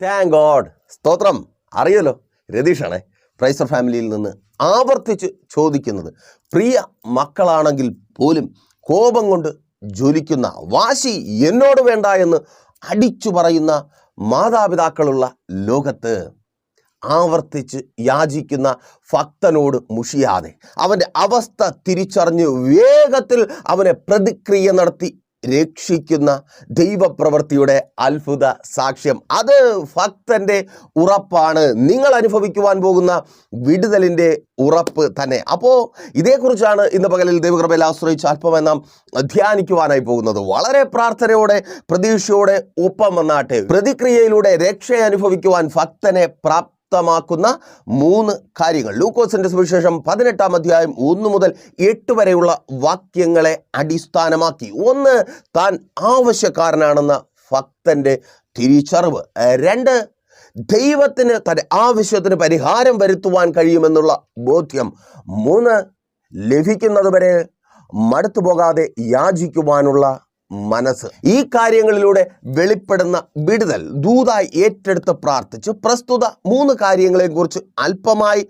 Thank God. സ്തോത്രം. അറിയല്ലോ, രതീഷാണേ, പ്രൈസർ ഫാമിലിയിൽ നിന്ന് ആവർത്തിച്ച് ചോദിക്കുന്നത്, പ്രിയ മക്കളാണെങ്കിൽ പോലും കോപം കൊണ്ട് ജ്വലിക്കുന്ന, വാശി എന്നോട് വേണ്ട എന്ന് അടിച്ചു പറയുന്ന മാതാപിതാക്കളുള്ള ലോകത്ത് ആവർത്തിച്ച് യാചിക്കുന്ന ഭക്തനോട് മുഷിയാതെ അവൻ്റെ അവസ്ഥ തിരിച്ചറിഞ്ഞ് വേഗത്തിൽ അവനെ പ്രതിക്രിയ നടത്തി രക്ഷിക്കുന്ന ദൈവപ്രവൃത്തിയുടെ അത്ഭുത സാക്ഷ്യം. അത് ഭക്തൻ്റെ ഉറപ്പാണ്. നിങ്ങൾ അനുഭവിക്കുവാൻ പോകുന്ന വിടുതലിൻ്റെ ഉറപ്പ് തന്നെ. അപ്പോൾ ഇതേക്കുറിച്ചാണ് ഇന്ന് പകലിൽ ദൈവകൃപയിൽ ആശ്രയിച്ച് അല്പമായി നാം ധ്യാനിക്കുവാനായി പോകുന്നത്. വളരെ പ്രാർത്ഥനയോടെ പ്രതീക്ഷയോടെ ഒപ്പം വന്നാട്ടെ. പ്രതിക്രിയയിലൂടെ രക്ഷ അനുഭവിക്കുവാൻ ഭക്തനെ പ്രാപ്തമാക്കുന്ന 3 കാര്യങ്ങൾ. ലൂക്കോസിന്റെ സുവിശേഷം 18-ാം അധ്യായം 1 മുതൽ 8 വരെയുള്ള വാക്യങ്ങളെ അടിസ്ഥാനമാക്കി. 1, താൻ ആവശ്യക്കാരനാണെന്ന ഭക്തന്റെ തിരിച്ചറിവ്. 2, ദൈവത്തിന് തന്റെ ആവശ്യത്തിന് പരിഹാരം വരുത്തുവാൻ കഴിയുമെന്നുള്ള ബോധ്യം. 3, ലഭിക്കുന്നതുവരെ മടുത്തു പോകാതെ യാചിക്കുവാനുള്ള മനസ്സ്. ഈ കാര്യങ്ങളിലൂടെ വെളിപ്പെടുന്ന വിടുതൽ ദൂതായി ഏറ്റെടുത്ത് പ്രാർത്ഥിച്ച് പ്രസ്തുത 3 കാര്യങ്ങളെക്കുറിച്ച് അല്പമായി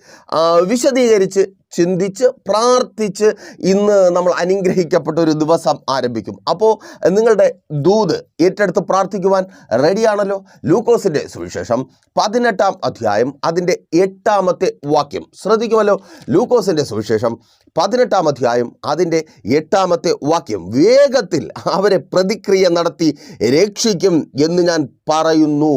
വിശദീകരിച്ച് ചിന്തിച്ച് പ്രാർത്ഥിച്ച് ഇന്ന് നമ്മൾ അനുഗ്രഹിക്കപ്പെട്ട ഒരു ദിവസം ആരംഭിക്കും. അപ്പോൾ നിങ്ങളുടെ ദൂത് ഏറ്റെടുത്ത് പ്രാർത്ഥിക്കുവാൻ റെഡിയാണല്ലോ? ലൂക്കോസിന്റെ സുവിശേഷം 18-ാം അധ്യായം അതിൻ്റെ 8-ാമത്തെ വാക്യം ശ്രദ്ധിക്കുമല്ലോ. ലൂക്കോസിന്റെ സുവിശേഷം 18-ാം അധ്യായം അതിൻ്റെ 8-ാമത്തെ വാക്യം, വേഗത്തിൽ അവരെ പ്രതിക്രിയ നടത്തി രക്ഷിക്കും എന്ന് ഞാൻ പറയുന്നു.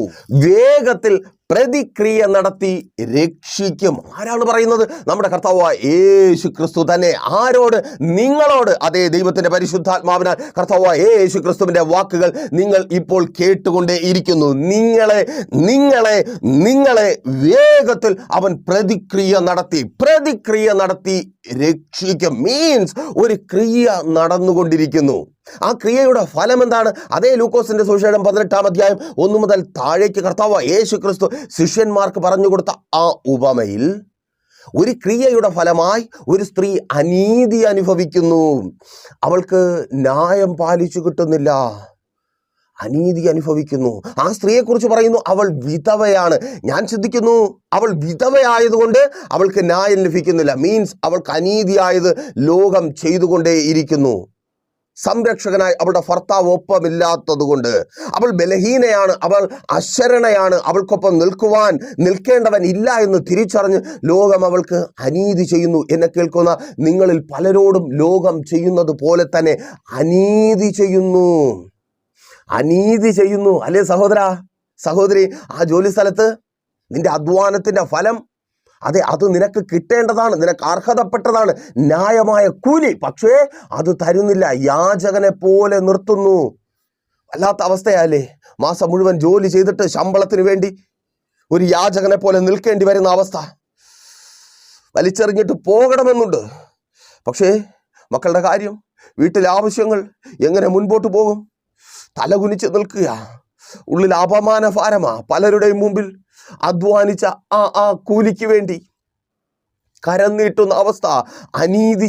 വേഗത്തിൽ പ്രതിക്രിയ നടത്തി രക്ഷിക്കും. ആരാണ് പറയുന്നത്? നമ്മുടെ കർത്താവായ യേശു ക്രിസ്തു തന്നെ. ആരോട്? നിങ്ങളോട്. അതേ, ദൈവത്തിന്റെ പരിശുദ്ധാത്മാവിനാൽ കർത്താവായ യേശു ക്രിസ്തുവിന്റെ വാക്കുകൾ നിങ്ങൾ ഇപ്പോൾ കേട്ടുകൊണ്ടേ ഇരിക്കുന്നു. നിങ്ങളെ വേഗത്തിൽ അവൻ പ്രതിക്രിയ നടത്തി രക്ഷിക്കും. മീൻസ് ഒരു ക്രിയ നടന്നുകൊണ്ടിരിക്കുന്നു. ആ ക്രിയയുടെ ഫലം എന്താണ്? അതേ ലൂക്കോസിന്റെ സുവിശേഷം 18-ാം അധ്യായം 1 മുതൽ താഴേക്ക് കർത്താവ് യേശു ക്രിസ്തു ശിഷ്യന്മാർക്ക് പറഞ്ഞു കൊടുത്ത ആ ഉപമയിൽ ഒരു ക്രിയയുടെ ഫലമായി ഒരു സ്ത്രീ അനീതി അനുഭവിക്കുന്നു. അവൾക്ക് ന്യായം പാലിച്ചു കിട്ടുന്നില്ല, അനീതി അനുഭവിക്കുന്നു. ആ സ്ത്രീയെക്കുറിച്ച് പറയുന്നു, അവൾ വിധവയാണ്. ഞാൻ ചിന്തിക്കുന്നു, അവൾ വിധവയായതുകൊണ്ട് അവൾക്ക് ന്യായം ലഭിക്കുന്നില്ല. മീൻസ് അവൾക്ക് അനീതിയായത് ലോകം ചെയ്തുകൊണ്ടേ ഇരിക്കുന്നു. സംരക്ഷകനായി അവളുടെ ഭർത്താവ് ഒപ്പമില്ലാത്തത് കൊണ്ട് അവൾ ബലഹീനയാണ്, അവൾ അശരണയാണ്. അവൾക്കൊപ്പം നിൽക്കേണ്ടവൻ ഇല്ല എന്ന് തിരിച്ചറിഞ്ഞ് ലോകം അവൾക്ക് അനീതി ചെയ്യുന്നു. എന്നെ കേൾക്കുന്ന നിങ്ങളിൽ പലരോടും ലോകം ചെയ്യുന്നത് പോലെ തന്നെ അനീതി ചെയ്യുന്നു. അല്ലേ സഹോദര, സഹോദരി? ആ ജോലി സ്ഥലത്ത് നിന്റെ അധ്വാനത്തിന്റെ ഫലം, അതെ, അത് നിനക്ക് കിട്ടേണ്ടതാണ്, നിനക്ക് അർഹതപ്പെട്ടതാണ്, ന്യായമായ കൂലി. പക്ഷേ അത് തരുന്നില്ല, യാചകനെ പോലെ നിർത്തുന്നു. വല്ലാത്ത അവസ്ഥയല്ലേ? മാസം മുഴുവൻ ജോലി ചെയ്തിട്ട് ശമ്പളത്തിന് വേണ്ടി ഒരു യാചകനെ പോലെ നിൽക്കേണ്ടി വരുന്ന അവസ്ഥ. വലിച്ചെറിഞ്ഞിട്ട് പോകണമെന്നുണ്ട്, പക്ഷേ മക്കളുടെ കാര്യം, വീട്ടിലെ ആവശ്യങ്ങൾ എങ്ങനെ മുൻപോട്ട് പോകും? തലകുനിച്ച് നിൽക്കുക. ഉള്ളിൽ അപമാന ഭാരമാ. പലരുടെയും മുമ്പിൽ അധ്വാനിച്ച ആ കൂലിക്ക് വേണ്ടി കരം നീട്ടുന്ന അവസ്ഥ. അനീതി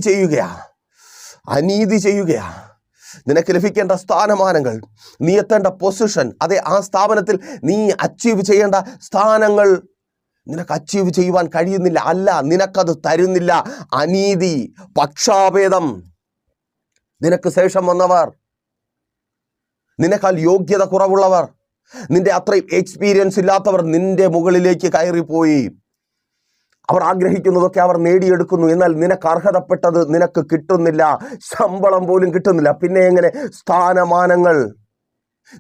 ചെയ്യുകയാ. നിനക്ക് ലഭിക്കേണ്ട സ്ഥാനമാനങ്ങൾ, നീ എത്തേണ്ട പൊസിഷൻ, അതെ, ആ സ്ഥാപനത്തിൽ നീ അച്ചീവ് ചെയ്യേണ്ട സ്ഥാനങ്ങൾ നിനക്ക് അച്ചീവ് ചെയ്യുവാൻ കഴിയുന്നില്ല. അല്ല, നിനക്കത് തരുന്നില്ല. അനീതി, പക്ഷാഭേദം. നിനക്ക് ശേഷം വന്നവർ, നിനക്കാൽ യോഗ്യത കുറവുള്ളവർ, നിന്റെ അത്രയും എക്സ്പീരിയൻസ് ഇല്ലാത്തവർ നിന്റെ മുകളിലേക്ക് കയറിപ്പോയി. അവർ ആഗ്രഹിക്കുന്നതൊക്കെ അവർ നേടിയെടുക്കുന്നു. എന്നാൽ നിനക്ക് അർഹതപ്പെട്ടത് നിനക്ക് കിട്ടുന്നില്ല. ശമ്പളം പോലും കിട്ടുന്നില്ല. പിന്നെ എങ്ങനെ സ്ഥാനമാനങ്ങൾ?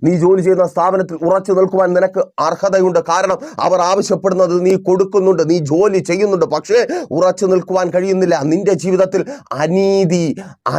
നീ ജോലി ചെയ്യുന്ന സ്ഥാപനത്തിൽ ഉറച്ചു നിൽക്കുവാൻ നിനക്ക് അർഹതയുണ്ട്. കാരണം അവർ ആവശ്യപ്പെടുന്നത് നീ കൊടുക്കുന്നുണ്ട്, നീ ജോലി ചെയ്യുന്നുണ്ട്. പക്ഷേ ഉറച്ചു നിൽക്കുവാൻ കഴിയുന്നില്ല. നിന്റെ ജീവിതത്തിൽ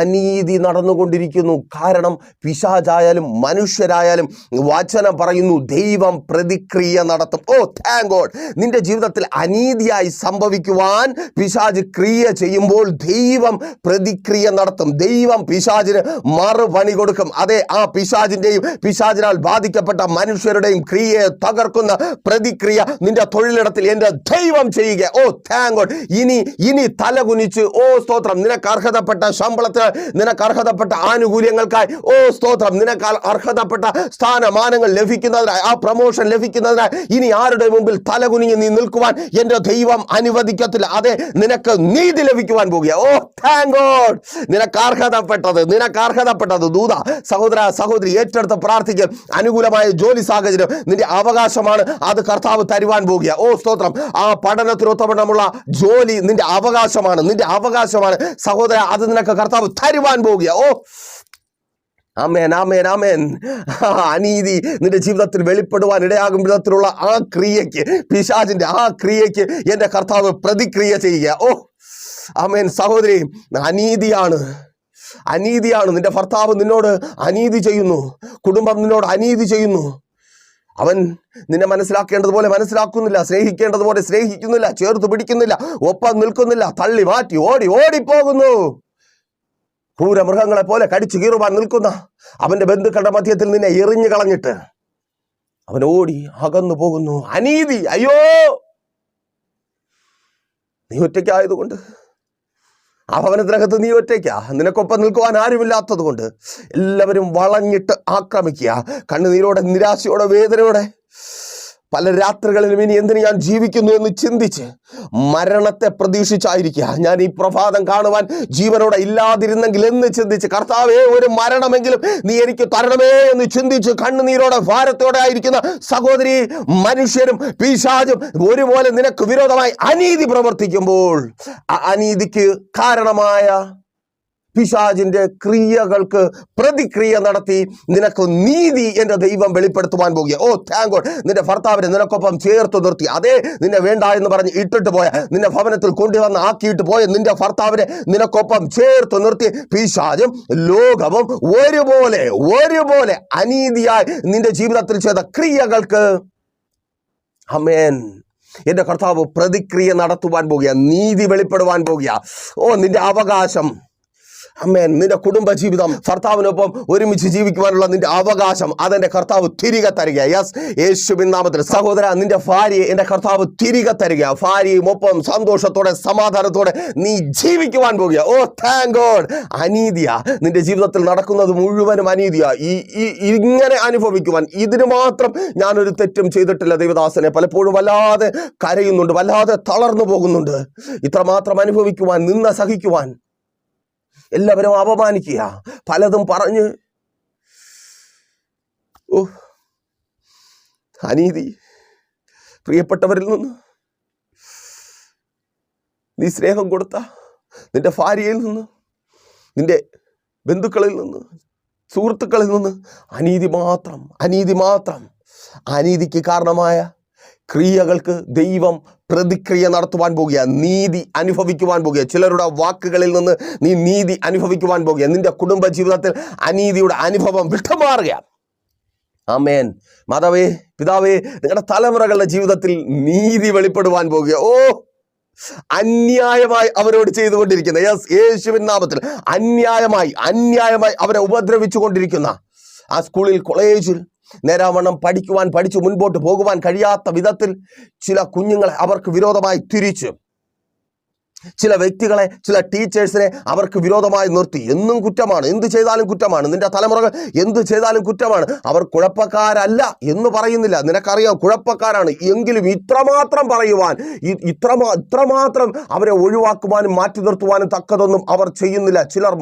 അനീതി നടന്നുകൊണ്ടിരിക്കുന്നു. കാരണം പിശാചായാലും മനുഷ്യരായാലും വചനം പറയുന്നു, ദൈവം പ്രതിക്രിയ നടത്തും. ഓ താങ്ക് ഗോഡ്. നിന്റെ ജീവിതത്തിൽ അനീതിയായി സംഭവിക്കുവാൻ പിശാച് ക്രിയ ചെയ്യുമ്പോൾ ദൈവം പ്രതിക്രിയ നടത്തും. ദൈവം പിശാചിന് മറുപണി കൊടുക്കും. അതെ, ആ പിശാചിന്റെയും പിശാചിനാൽ ബാധിക്കപ്പെട്ട മനുഷ്യരുടെയും ക്രിയയെ തകർക്കുന്ന പ്രതിക്രിയ നിന്റെ തൊഴിലിടത്തിൽ എൻ്റെ ദൈവം ചെയ്യുക. ഓ താങ്ക് ഗോഡ്. ഇനി തലകുനിച്ച് ഓ സ്തോത്രം, നിനക്ക് അർഹതപ്പെട്ട ശമ്പളത്തിന്, നിനക്ക് അർഹതപ്പെട്ട ആനുകൂല്യങ്ങൾക്കായി ഓ സ്തോത്രം, നിനക്ക് അർഹതപ്പെട്ട സ്ഥാനമാനങ്ങൾ ലഭിക്കുന്നതിനായി, ആ പ്രമോഷൻ ലഭിക്കുന്നതിനായി ഇനി ആരുടെ മുമ്പിൽ തലകുനിഞ്ഞ് നീ നിൽക്കുവാൻ എൻ്റെ ദൈവം അനുവദിക്കത്തില്ല. അതെ, നിനക്ക് നീതി ലഭിക്കുവാൻ പോകുക. ഓ താങ്ക് ഗോഡ്. നിനക്ക് അർഹതപ്പെട്ടത് ദൂത, സഹോദര സഹോദരി ഏറ്റെടുത്ത് പ്രാർത്ഥിക്കുക. അനുകൂലമായ ജോലി സാഹചര്യം നിന്റെ അവകാശമാണ്, അത് കർത്താവ് തരുവാൻ പോകുക. ഓ സ്തോത്രം. ആ പഠനത്തിനൊത്തവണ്ണമുള്ള ജോലി നിന്റെ അവകാശമാണ് സഹോദര, അത് നിനക്ക് കർത്താവ് തരുവാൻ പോകുക. ഓ ആമേൻ, ആമേൻ, ആമേൻ. അനീതി നിന്റെ ജീവിതത്തിൽ വെളിപ്പെടുവാൻ ഇടയാകും വിധത്തിലുള്ള ആ ക്രിയയ്ക്ക്, പിശാചിന്റെ ആ ക്രിയയ്ക്ക് എൻ്റെ കർത്താവ് പ്രതിക്രിയ ചെയ്യുക. ഓ ആമേൻ. സഹോദരി, അനീതിയാണ്. നിന്റെ ഭർത്താവ് നിന്നോട് അനീതി ചെയ്യുന്നു, കുടുംബം നിന്നോട് അനീതി ചെയ്യുന്നു. അവൻ നിന്നെ മനസ്സിലാക്കേണ്ടതുപോലെ മനസ്സിലാക്കുന്നില്ല, സ്നേഹിക്കേണ്ടതുപോലെ സ്നേഹിക്കുന്നില്ല, ചേർത്ത് പിടിക്കുന്നില്ല, ഒപ്പം നിൽക്കുന്നില്ല, തള്ളി മാറ്റി ഓടിപ്പോകുന്നു. ക്രൂരമൃഗങ്ങളെ പോലെ കടിച്ചു കീറുവാൻ നിൽക്കുന്ന അവന്റെ ബന്ധുക്കളുടെ മധ്യത്തിൽ നിന്നെ എറിഞ്ഞു കളഞ്ഞിട്ട് അവൻ ഓടി അകന്നു പോകുന്നു. അനീതി. അയ്യോ, നീ ഒറ്റയ്ക്കായതുകൊണ്ട്, ആ ഭവനത്തിനകത്ത് നീ ഒറ്റയ്ക്കാ, നിനക്കൊപ്പം നിൽക്കുവാൻ ആരുമില്ലാത്തത് കൊണ്ട് എല്ലാവരും വളഞ്ഞിട്ട് ആക്രമിക്കുക. കണ്ണുനീരോടെ, നിരാശയോടെ, വേദനയോടെ പല രാത്രികളിലും ഇനി എന്തിന് ഞാൻ ജീവിക്കുന്നു എന്ന് ചിന്തിച്ച് മരണത്തെ പ്രതീക്ഷിച്ചായിരിക്കുക. ഞാൻ ഈ പ്രഭാതം കാണുവാൻ ജീവനോടെ ഇല്ലാതിരുന്നെങ്കിൽ എന്ന് ചിന്തിച്ച്, കർത്താവേ ഒരു മരണമെങ്കിലും നീ എനിക്ക് തരണമേ എന്ന് ചിന്തിച്ച് കണ്ണുനീരോടെ ഭാരത്തോടെ ആയിരിക്കുന്ന സഹോദരി, മനുഷ്യരും പിശാചും ഒരുപോലെ നിനക്ക് വിരോധമായി അനീതി പ്രവർത്തിക്കുമ്പോൾ ആ അനീതിക്ക് കാരണമായ പിശാചിന്റെ ക്രിയകൾക്ക് പ്രതിക്രിയ നടത്തി നിനക്ക് നീതി എൻ്റെ ദൈവം വെളിപ്പെടുത്തുവാൻ പോകുക. ഓ താങ്ക് ഗോഡ്. നിന്റെ ഭർത്താവിനെ നിനക്കൊപ്പം ചേർത്ത് നിർത്തി, അതേ നിന്നെ വേണ്ട എന്ന് പറഞ്ഞ് ഇട്ടിട്ട് പോയ, നിന്റെ ഭവനത്തിൽ കൊണ്ടുവന്ന് ആക്കിയിട്ട് പോയ നിന്റെ ഭർത്താവിനെ നിനക്കൊപ്പം ചേർത്ത് നിർത്തി പിശാചും ലോകവും ഒരുപോലെ അനീതിയായി നിന്റെ ജീവിതത്തിൽ ചെയ്ത ക്രിയകൾക്ക് ആമേൻ എൻ്റെ കർത്താവ് പ്രതിക്രിയ നടത്തുവാൻ പോകുക, നീതി വെളിപ്പെടുവാൻ പോകുക. ഓ നിന്റെ അവകാശം, ആമേൻ, നിന്റെ കുടുംബജീവിതം, ഭർത്താവിനൊപ്പം ഒരുമിച്ച് ജീവിക്കുവാനുള്ള നിന്റെ അവകാശം അതെന്റെ കർത്താവ് തിരികെ തരിക. യെസ്, യേശുവിൻ നാമത്തിൽ. സഹോദര, നിന്റെ ഭാര്യയെ എൻ്റെ കർത്താവ് തിരികെ തരിക. ഭാര്യയും ഒപ്പം സന്തോഷത്തോടെ സമാധാനത്തോടെ നീ ജീവിക്കുവാൻ പോകുക. ഓ താങ്ക് ഗോഡ്. അനീതിയാ നിന്റെ ജീവിതത്തിൽ നടക്കുന്നത് മുഴുവനും അനീതിയാ. ഇങ്ങനെ അനുഭവിക്കുവാൻ, ഇതിന് മാത്രം ഞാനൊരു തെറ്റും ചെയ്തിട്ടില്ല ദൈവദാസനെ. പലപ്പോഴും വല്ലാതെ കരയുന്നുണ്ട്, വല്ലാതെ തളർന്നു പോകുന്നുണ്ട്. ഇത്രമാത്രം അനുഭവിക്കുവാൻ, നിന്ന സഹിക്കുവാൻ, എല്ലാവരും അപമാനിക്കുക, പലതും പറഞ്ഞ്. ഓ അനീതി. പ്രിയപ്പെട്ടവരിൽ നിന്ന് നീ സ്നേഹം കൊടുത്ത നിന്റെ ഭാര്യയിൽ നിന്ന്, നിന്റെ ബന്ധുക്കളിൽ നിന്ന്, സുഹൃത്തുക്കളിൽ നിന്ന് അനീതി മാത്രം. അനീതിക്ക് കാരണമായ ക്രിയകൾക്ക് ദൈവം പ്രതിക്രിയ നടത്തുവാൻ പോകുക, നീതി അനുഭവിക്കുവാൻ പോകുക. ചിലരുടെ വാക്കുകളിൽ നിന്ന് നീ നീതി അനുഭവിക്കുവാൻ പോകുക. നിന്റെ കുടുംബ ജീവിതത്തിൽ അനീതിയുടെ അനുഭവം വിട്ടുമാറുക. ആമേൻ. മാതാവേ, പിതാവേ, നിങ്ങളുടെ തലമുറകളുടെ ജീവിതത്തിൽ നീതി വെളിപ്പെടുവാൻ പോകുക. ഓ അന്യായമായി അവരോട് ചെയ്തുകൊണ്ടിരിക്കുന്ന, യേശുവിൻ നാമത്തിൽ അന്യായമായി അവരെ ഉപദ്രവിച്ചു കൊണ്ടിരിക്കുന്ന ആ സ്കൂളിൽ, കോളേജിൽ നേരാവണ്ണം പഠിച്ചു മുൻപോട്ട് പോകുവാൻ കഴിയാത്ത വിധത്തിൽ ചില കുഞ്ഞുങ്ങളെ അവർക്ക് വിരോധമായി തിരിച്ചു, ചില വ്യക്തികളെ, ചില ടീച്ചേഴ്സിനെ അവർക്ക് വിരോധമായി നിർത്തി. എന്നും കുറ്റമാണ്, എന്ത് ചെയ്താലും കുറ്റമാണ്, നിന്റെ തലമുറകൾ എന്ത് ചെയ്താലും കുറ്റമാണ്. അവർ കുഴപ്പക്കാരല്ല എന്ന് പറയുന്നില്ല, നിനക്കറിയാം കുഴപ്പക്കാരാണ്. എങ്കിലും ഇത്രമാത്രം പറയുവാൻ, ഇത്രമാത്രം അവരെ ഒഴിവാക്കുവാനും മാറ്റി നിർത്തുവാനും തക്കതൊന്നും അവർ ചെയ്യുന്നില്ല. ചിലർ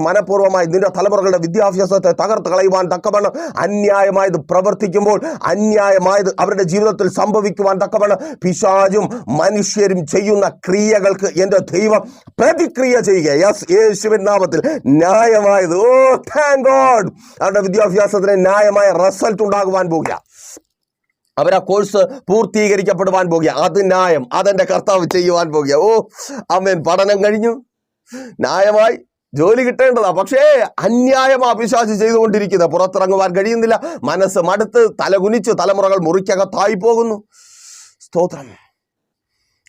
മനഃപൂർവ്വമായി നിന്റെ തലമുറകളുടെ വിദ്യാഭ്യാസത്തെ തകർത്ത് കളയുവാൻ തക്കവണ്ണം അന്യായമായത് പ്രവർത്തിക്കുമ്പോൾ, അന്യായമായത് അവരുടെ ജീവിതത്തിൽ സംഭവിക്കുവാൻ തക്കവണ്ണം പിശാചും മനുഷ്യരും ചെയ്യുന്ന ക്രിയകൾക്ക് എൻ്റെ ദൈവം പ്രതിക്രിയ ചെയ്യുക. യെസ്, യേശുവിൻ നാമത്തിൽ. ന്യായമായത്, ഓ താങ്ക് ഗോഡ്, അവരുടെ വിദ്യാഭ്യാസത്തിന് ന്യായമായ റിസൾട്ട് ഉണ്ടാകുവാൻ പോകുക. അവരാ കോഴ്സ് പൂർത്തീകരിക്കപ്പെടുവാൻ പോകുക. അത് ന്യായം, അതെന്റെ കർത്താവ് ചെയ്യുവാൻ പോകുക. ഓ ആമേൻ. പഠനം കഴിഞ്ഞു, ന്യായമായി ജോലി കിട്ടേണ്ടതാ, പക്ഷേ അന്യായം പിശാച് ചെയ്തുകൊണ്ടിരിക്കുന്നത്. പുറത്തിറങ്ങുവാൻ കഴിയുന്നില്ല, മനസ്സ് മടുത്ത് തലകുനിച്ച് തലമുറകൾ മുറിക്കകത്തായി പോകുന്നു. സ്തോത്രം.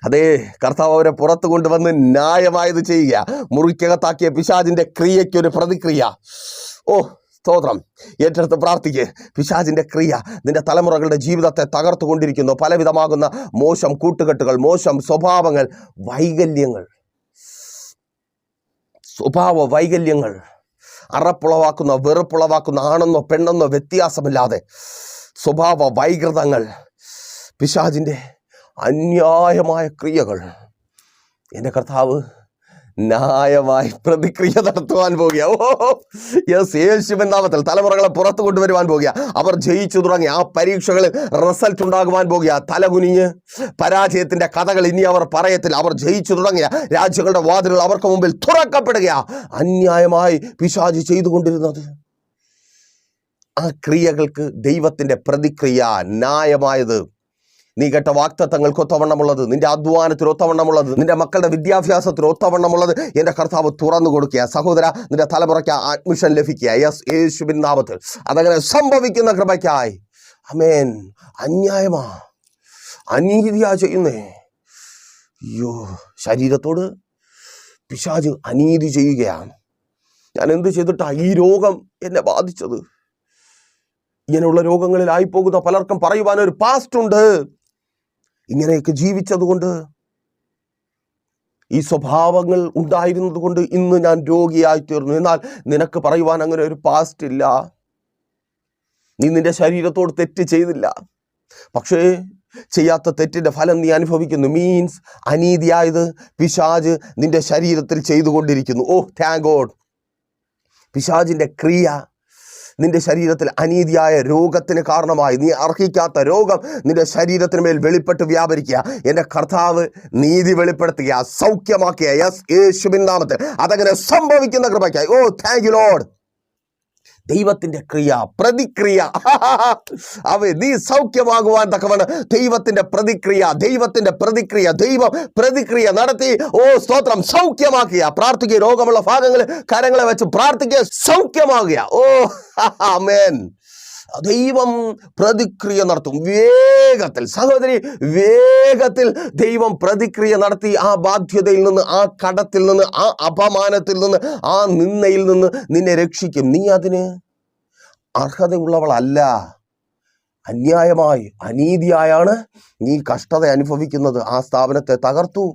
അതേ, കർത്താവ് അവരെ പുറത്തു കൊണ്ടുവന്ന് ന്യായമായത് ചെയ്യുക. മുറിക്കകത്താക്കിയ പിശാചിന്റെ ക്രിയയ്ക്കൊരു പ്രതിക്രിയ. ഓ സ്തോത്രം. ഏറ്റെടുത്ത് പ്രാർത്ഥിക്ക്. പിശാചിന്റെ ക്രിയ നിന്റെ തലമുറകളുടെ ജീവിതത്തെ തകർത്തുകൊണ്ടിരിക്കുന്നു. പലവിധമാകുന്ന മോശം കൂട്ടുകെട്ടുകൾ, മോശം സ്വഭാവങ്ങൾ, വൈകല്യങ്ങൾ, സ്വഭാവ വൈകല്യങ്ങൾ, അറപ്പുളവാക്കുന്ന, വെറുപ്പുളവാക്കുന്ന, ആണെന്നോ പെണ്ണെന്നോ വ്യത്യാസമില്ലാതെ സ്വഭാവ വൈകൃതങ്ങൾ, പിശാചിൻ്റെ അന്യായമായ ക്രിയകൾ എൻ്റെ കർത്താവ് ന്യായമായി പ്രതിക്രിയ നടത്തുവാൻ പോകുക. യേശുവിൻ നാമത്തിൽ തലമുറകളെ പുറത്തു കൊണ്ടുവരുവാൻ പോകുക. അവർ ജയിച്ചു തുടങ്ങി. ആ പരീക്ഷകളിൽ റിസൾട്ട് ഉണ്ടാകുവാൻ പോകുക. തലകുനിഞ്ഞ് പരാജയത്തിന്റെ കഥകൾ ഇനി അവർ പറയത്തില്ല. അവർ ജയിച്ചു തുടങ്ങിയ രാജ്യങ്ങളുടെ വാതിലുകൾ അവർക്ക് മുമ്പിൽ തുറക്കപ്പെടുക. അന്യായമായി പിശാച് ചെയ്തുകൊണ്ടിരുന്നത്, ആ ക്രിയകൾക്ക് ദൈവത്തിന്റെ പ്രതിക്രിയ ന്യായമായത്. നീ കേട്ട വാഗ്ദത്തങ്ങൾക്ക് ഒത്തവണ്ണമുള്ളത്, നിന്റെ അധ്വാനത്തിന് ഒത്തവണ്ണമുള്ളത്, നിന്റെ മക്കളുടെ വിദ്യാഭ്യാസത്തിന് ഒത്തവണ്ണമുള്ളത് എൻ്റെ കർത്താവ് തുറന്നു കൊടുക്കുക. സഹോദര, നിന്റെ തലമുറയ്ക്ക് അഡ്മിഷൻ ലഭിക്കുക. യേശുവിൻ നാമത്തിൽ അതങ്ങനെ സംഭവിക്കുന്ന കൃപയ്ക്കായി. ആമേൻ. അന്യായമാ, അനീതിയാ ചെയ്യുന്നേ. അയ്യോ, ശരീരത്തോട് പിശാച് അനീതി ചെയ്യുകയാണ്. ഞാൻ എന്ത് ചെയ്തിട്ടാ ഈ രോഗം എന്നെ ബാധിച്ചത്? ഇങ്ങനെയുള്ള രോഗങ്ങളിലായി പോകുന്ന പലർക്കും പറയുവാൻ ഒരു പാസ്റ്റ് ഉണ്ട്. ഇങ്ങനെയൊക്കെ ജീവിച്ചതുകൊണ്ട്, ഈ സ്വഭാവങ്ങൾ ഉണ്ടായിരുന്നത് കൊണ്ട് ഇന്ന് ഞാൻ രോഗിയായി തീർന്നു. എന്നാൽ നിനക്ക് പറയുവാൻ അങ്ങനെ ഒരു പാസ്റ്റ് ഇല്ല. നീ നിന്റെ ശരീരത്തോട് തെറ്റ് ചെയ്തില്ല, പക്ഷേ ചെയ്യാത്ത തെറ്റിന്റെ ഫലം നീ അനുഭവിക്കുന്നു. മീൻസ് അനീതിയായത് പിശാച് നിന്റെ ശരീരത്തിൽ ചെയ്തുകൊണ്ടിരിക്കുന്നു. ഓ താങ്ക് ഗോഡ്. പിശാചിന്റെ ക്രിയ നിന്റെ ശരീരത്തിൽ അനീതിയായ രോഗത്തിന് കാരണമായി. നീ അർഹിക്കാത്ത രോഗം നിന്റെ ശരീരത്തിന് മേൽ വെളിപ്പെട്ട് വ്യാപരിക്കുക. എൻ്റെ കർത്താവ് നീതി വെളിപ്പെടുത്തുക, സൗഖ്യമാക്കുക. യേശുവിൻ നാമത്തിൽ അതങ്ങനെ സംഭവിക്കുന്ന കൃപയ്ക്കായി. ഓ താങ്ക് യു ലോർഡ്. ദൈവത്തിന്റെ ക്രിയ, പ്രതിക്രിയ. നീ സൗഖ്യമാകുവാൻ തക്കവണ്ണം ദൈവത്തിന്റെ പ്രതിക്രിയ, ദൈവത്തിന്റെ പ്രതിക്രിയ, ദൈവം പ്രതിക്രിയ നടത്തി. ഓ സ്തോത്രം, സൗഖ്യമാക്കുക. പ്രാർത്ഥിക്കുക. രോഗമുള്ള ഭാഗങ്ങളിൽ കരങ്ങളെ വെച്ച് പ്രാർത്ഥിക്കുക, സൗഖ്യമാകുക. ഓ ആമേൻ. ദൈവം പ്രതിക്രിയ നടത്തും വേഗത്തിൽ. സഹോദരി, വേഗത്തിൽ ദൈവം പ്രതിക്രിയ നടത്തി ആ ബാധ്യതയിൽ നിന്ന്, ആ കടത്തിൽ നിന്ന്, ആ അപമാനത്തിൽ നിന്ന്, ആ നിന്ദയിൽ നിന്ന് നിന്നെ രക്ഷിക്കും. നീ അതിന് അർഹതയുള്ളവളല്ല. അന്യായമായി, അനീതിയായാണ് നീ കഷ്ടത അനുഭവിക്കുന്നത്. ആ സ്ഥാപനത്തെ തകർത്തു.